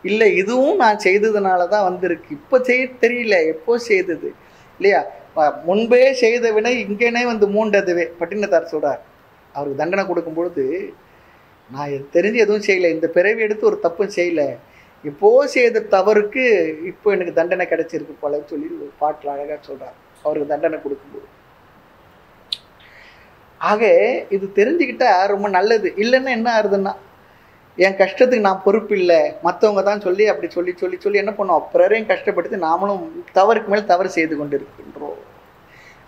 இல்லை இதுவும் நான் செய்ததுனால தான் வந்திருக்கு, இப்போ செய்ய தெரியல எப்போ செய்தது இல்லையா, முன்பே செய்த வினை இங்கேனே வந்து மூண்டதுவே. பட்டினத்தார் சொல்கிறார், அவருக்கு தண்டனை கொடுக்கும் பொழுது நான் தெரிஞ்சு எதுவும் செய்யலை, இந்த பிறவி எடுத்து ஒரு தப்பும் செய்யலை, இப்போ செய்த தவறுக்கு இப்போ எனக்கு தண்டனை கிடைச்சிருக்கு போல சொல்லி ஒரு பாட்டில் அழகாக சொல்கிறார் அவருக்கு தண்டனை கொடுக்கும்போது. ஆக இது தெரிஞ்சுக்கிட்டா ரொம்ப நல்லது. இல்லைன்னா என்ன ஆகுதுன்னா, என் கஷ்டத்துக்கு நான் பொறுப்பு இல்லை, மற்றவங்க தான் சொல்லி அப்படி சொல்லி சொல்லி சொல்லி என்ன பண்ணுவோம், பிறரையும் கஷ்டப்படுத்தி நாமளும் தவறுக்கு மேல் தவறு செய்து கொண்டு இருக்கின்றோம்.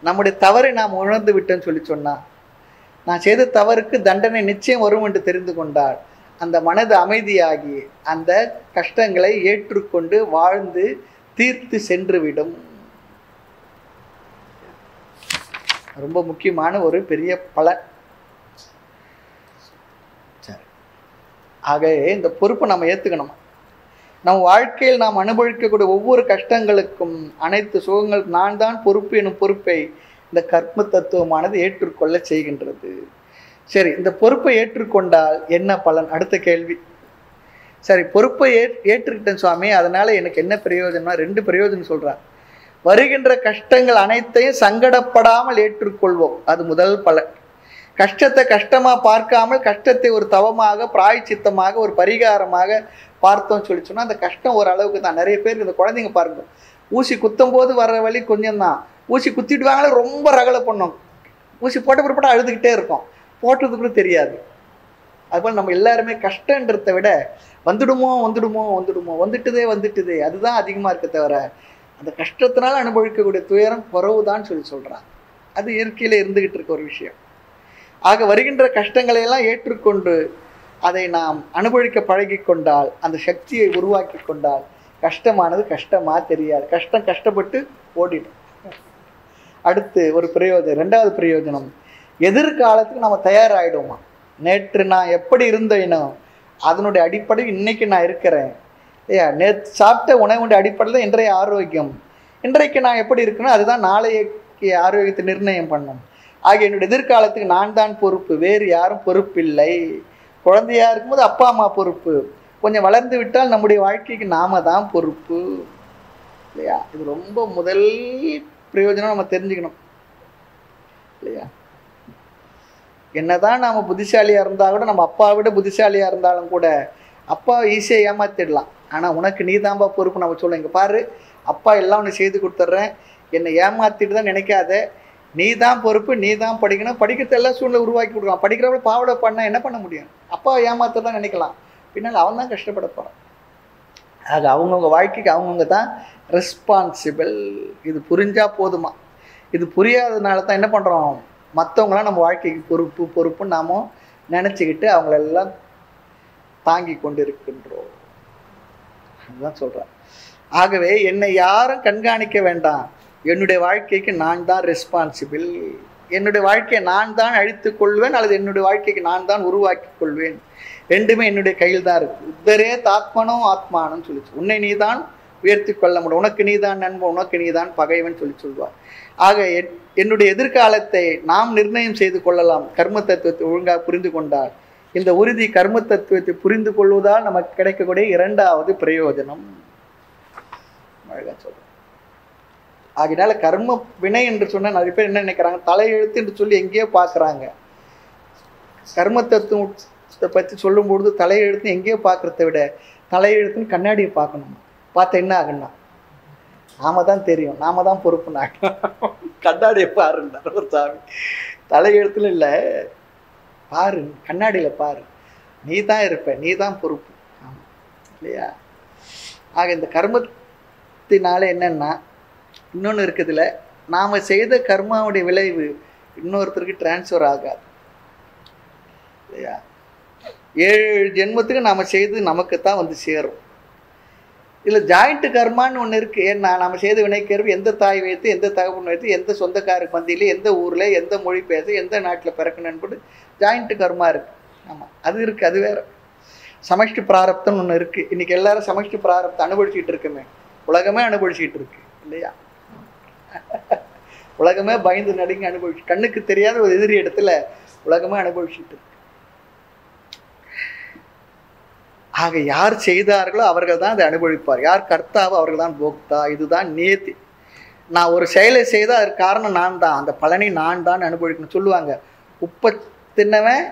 நம்முடைய தவறை நாம் உணர்ந்து விட்டோன்னு சொல்லி சொன்னால், நான் செய்த தவறுக்கு தண்டனை நிச்சயம் வரும் என்று தெரிந்து கொண்டால் அந்த மனது அமைதியாகி அந்த கஷ்டங்களை ஏற்றுக்கொண்டு வாழ்ந்து தீர்த்து சென்றுவிடும். ரொம்ப முக்கியமான ஒரு பெரிய பலன். சரி, ஆக இந்த பொறுப்பை நம்ம ஏற்றுக்கணும். நம் வாழ்க்கையில் நாம் அனுபவிக்கக்கூடிய ஒவ்வொரு கஷ்டங்களுக்கும் அனைத்து சுகங்களுக்கும் நான் தான் பொறுப்பு எனும் பொறுப்பை இந்த கர்ம தத்துவமானது ஏற்றுக்கொள்ள செய்கின்றது. சரி, இந்த பொறுப்பை ஏற்றுக்கொண்டால் என்ன பலன்? அடுத்த கேள்வி. சரி, பொறுப்பை ஏற்றுக்கிட்டேன் சுவாமி, அதனால எனக்கு என்ன பிரயோஜனம்னா 2 பிரயோஜனம் சொல்றார். வருகின்ற கஷ்டங்கள் அனைத்தையும் சங்கடப்படாமல் ஏற்றுக்கொள்வோம், அது முதல் பலன். கஷ்டத்தை கஷ்டமா பார்க்காமல் கஷ்டத்தை ஒரு தவமாக பிராயச்சித்தமாக ஒரு பரிகாரமாக பார்த்தோம் சொல்லி சொன்னா அந்த கஷ்டம் ஒரு அளவுக்கு தான். நிறைய பேர் இந்த குழந்தைங்க பாருங்க, ஊசி குத்தும் போது வர்ற வழி கொஞ்சம் தான், ஊசி குத்திடுவாங்களே ரொம்ப ரகலை பண்ணோம், ஊசி போட்ட பிற்பாடு அழுதுகிட்டே இருக்கும், போட்டது கூட தெரியாது. அதுபோல் நம்ம எல்லாருமே கஷ்டன்றதை விட வந்துடுமோ வந்துடுமோ வந்துடுமோ வந்துட்டுதே அதுதான் அதிகமாக இருக்க தவிர அந்த கஷ்டத்தினால அனுபவிக்கக்கூடிய துயரம் குறவுதான் சொல்லி சொல்கிறாங்க. அது இயற்கையில் இருந்துகிட்டு இருக்க ஒரு விஷயம். ஆக வருகின்ற கஷ்டங்களை எல்லாம் ஏற்றுக்கொண்டு அதை நாம் அனுபவிக்க பழகி கொண்டால், அந்த சக்தியை உருவாக்கி கொண்டால் கஷ்டமானது கஷ்டமாக தெரியாது, கஷ்டம் கஷ்டப்பட்டு ஓடிடும். அடுத்து ஒரு பிரயோஜனம், 2வது பிரயோஜனம், எதிர்காலத்துக்கு நம்ம தயாராகிடுவோமா. நேற்று நான் எப்படி இருந்தேனோ அதனுடைய அடிப்படையில் இன்னைக்கு நான் இருக்கிறேன் இல்லையா, நேற்று சாப்பிட்ட உணவுடைய அடிப்படையில் இன்றைய ஆரோக்கியம், இன்றைக்கு நான் எப்படி இருக்கணும், அதுதான் நாளைக்கு ஆரோக்கியத்தை நிர்ணயம் பண்ணும். ஆக என்னுடைய எதிர்காலத்துக்கு நான் தான் பொறுப்பு, வேறு யாரும் பொறுப்பில்லை. குழந்தையா இருக்கும்போது அப்பா அம்மா பொறுப்பு, கொஞ்சம் வளர்ந்து விட்டால் நம்முடைய வாழ்க்கைக்கு நாம தான் பொறுப்பு இல்லையா? இது ரொம்ப முதல் பிரயோஜனம் நம்ம தெரிஞ்சுக்கணும் இல்லையா? என்னதான் நாம புத்திசாலியா இருந்தா கூட, நம்ம அப்பாவை விட புத்திசாலியா இருந்தாலும் கூட அப்பாவை ஈஸியாக ஏமாத்திடலாம். ஆனால் உனக்கு நீ தான்பா பொறுப்பு நம்ம சொல்ல. இங்கே பாரு, அப்பா எல்லாம் ஒன்று செய்து கொடுத்துட்றேன், என்னை ஏமாத்திட்டு தான் நினைக்காத, நீ தான் பொறுப்பு, நீ தான் படிக்கணும். படிக்கிறது எல்லாம் சூழ்நிலை உருவாக்கி கொடுக்கலாம். படிக்கிறவங்க பாவடை பண்ணால் என்ன பண்ண முடியும்? அப்பாவை ஏமாத்த தான் நினைக்கலாம், பின்னால் அவன் தான் கஷ்டப்பட போகிறான். ஆக அவங்கவுங்க வாழ்க்கைக்கு அவங்கவுங்க தான் ரெஸ்பான்சிபிள். இது புரிஞ்சால் போதுமா? இது புரியாததுனால தான் என்ன பண்ணுறோம், மற்றவங்களாம் நம்ம வாழ்க்கைக்கு பொறுப்பு பொறுப்புன்னு நாம நினச்சிக்கிட்டு அவங்களெல்லாம் தாங்கி கொண்டு இருக்கின்றோம். அதுதான் சொல்கிறேன். ஆகவே என்னை யாரும் கண்காணிக்க வேண்டாம், என்னுடைய வாழ்க்கைக்கு நான் தான் ரெஸ்பான்சிபிள். என்னுடைய வாழ்க்கையை நான் தான் அழித்து கொள்வேன், அல்லது என்னுடைய வாழ்க்கைக்கு நான் தான் உருவாக்கி கொள்வேன். ரெண்டுமே என்னுடைய கையில் தான் இருக்குது. உத்தரே தாத்மனோ ஆத்மானு சொல்லிச்சு. உன்னை நீ தான் உயர்த்தி கொள்ள முடியும், உனக்கு நீ தான் நண்பன், உனக்கு நீ தான் பகைவன் சொல்லுவார். ஆக என்னுடைய எதிர்காலத்தை நாம் நிர்ணயம் செய்து கொள்ளலாம், கர்ம தத்துவத்தை ஒழுங்காக புரிந்து கொண்டால். இந்த உறுதி கர்ம தத்துவத்தை புரிந்து கொள்வதால் நமக்கு கிடைக்கக்கூடிய இரண்டாவது பிரயோஜனம். அழகா சொல்றேன். ஆகினால கர்ம வினை என்று சொன்ன நிறைய பேர் என்ன நினைக்கிறாங்க, தலையெழுத்து என்று சொல்லி எங்கேயோ பார்க்குறாங்க. கர்ம தத்துவத்தை பற்றி சொல்லும்பொழுது தலையெழுத்து எங்கேயோ பார்க்குறத விட தலையெழுத்துன்னு கண்ணாடியை பார்க்கணும். பார்த்தா என்ன ஆகுன்னா, நாம தான் தெரியும், நாம தான் பொறுப்புன்னு ஆகணும். கண்ணாடியை பாருன்னார் ஒரு சாமி. தலையெழுத்துல இல்லை, பாரு, கண்ணாடியில் பாரு, நீ தான் இருப்ப, நீ தான் பொறுப்பு. ஆமாம் இல்லையா? ஆக இந்த கர்மத்தினால என்னன்னா இன்னொன்று இருக்குதுல, நாம் செய்த கர்மாவுடைய விளைவு இன்னொருத்தருக்கு டிரான்ஸ்ஃபர் ஆகாது இல்லையா? 7 ஜென்மத்துக்கு நாம் செய்து நமக்கு தான் வந்து சேரும். இதில் ஜாயிண்ட் கர்மான்னு ஒன்று இருக்குது. ஏன்னா நம்ம செய்த வினைக்கேற்ப எந்த தாய் வைத்து, எந்த தகவல் வைத்து, எந்த சொந்தக்கார பந்தியில், எந்த ஊரில், எந்த மொழி பேச, எந்த நாட்டில் பிறக்கணும்னு ஜாயிண்ட் கர்மா இருக்குது. ஆமாம், அது இருக்குது. அது வேறு. சமஷ்டி பிராரப்தம்னு ஒன்று இருக்குது. இன்றைக்கி எல்லாரும் சமஷ்டி பிராரப்தம் அனுபவிச்சுட்டு இருக்குமே, உலகமே அனுபவிச்சுட்டு இருக்கு இல்லையா? உலகமே பயந்து நடுங்கி அனுபவிச்சு, கண்ணுக்கு தெரியாத ஒரு எதிரி இடத்துல உலகமே அனுபவிச்சுட்டு இருக்கு. ஆக யார் செய்தார்களோ அவர்கள் தான் அதை அனுபவிப்பார். யார் கர்த்தாவோ அவர்கள் தான் போக்தா. இதுதான் நியதி. நான் ஒரு செயலை செய்தால் அதற்கு காரணம் நான் தான், அந்த பலனை நான் தான் அனுபவிக்கணும் சொல்லுவாங்க. உப்பை தின்னவன்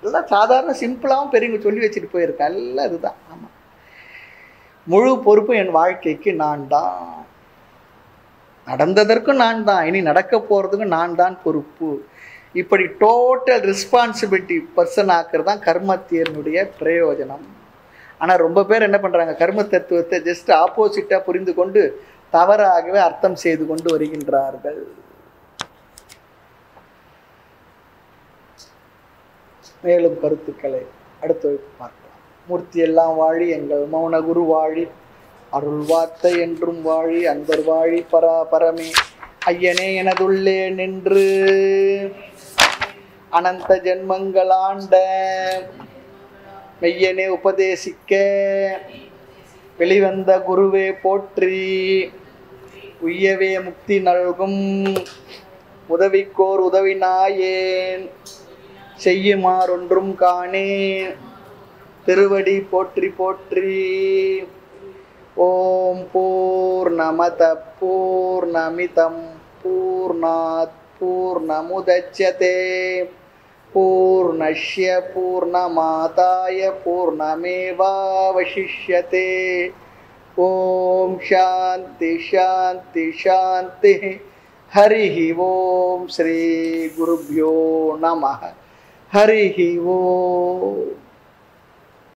எல்லாம் சாதாரண சிம்பிளாகவும் பெரியவங்க சொல்லி வச்சுட்டு போயிருக்கா எல்லாம். அதுதான். ஆமாம், முழு பொறுப்பு என் வாழ்க்கைக்கு நான் தான். நடந்ததற்கும் நான் தான், இனி நடக்க போகிறதுக்கும் நான் தான் பொறுப்பு. இப்படி டோட்டல் ரெஸ்பான்சிபிலிட்டி பர்சன் ஆக்குறது தான் கர்மத்தியனுடைய பிரயோஜனம். ஆனால் ரொம்ப பேர் என்ன பண்ணுறாங்க, கர்ம தத்துவத்தை ஜஸ்ட் ஆப்போசிட்டாக புரிந்து கொண்டு தவறாகவே அர்த்தம் செய்து கொண்டு வருகின்றார்கள். மேலும் கருத்துக்களை அடுத்த பார்க்கலாம். மூர்த்தி எல்லாம் வாழி, எங்கள் மௌன குரு வாழி, அருள் வார்த்தை என்றும் வாழி, அன்பர் வாழி பராபரமே. ஐயனே எனதுள்ளே நின்று அனந்த ஜென்மங்களாண்ட மெய்யனே உபதேசிக்க வெளிவந்த குருவே போற்றி. உய்யவே முக்தி நல்கும் உதவிக்கோர் உதவினாயேன், செய்யுமாறொன்றும் காணேன் திருவடி போற்றி போற்றி. ஓம் பூர்ணமத பூர்ணமிதம் பூர்ணாத் பூர்ணமுதச்யதே பூர்ணஸ்ய பூர்ணமாதாய பூர்ணமேவாவசிஷ்யதே. ஓம் சாந்தி சாந்தி சாந்தி. ஹரிஹி ஓம். ஸ்ரீ குருப்யோ நமः. ஹரிஹி ஓம்.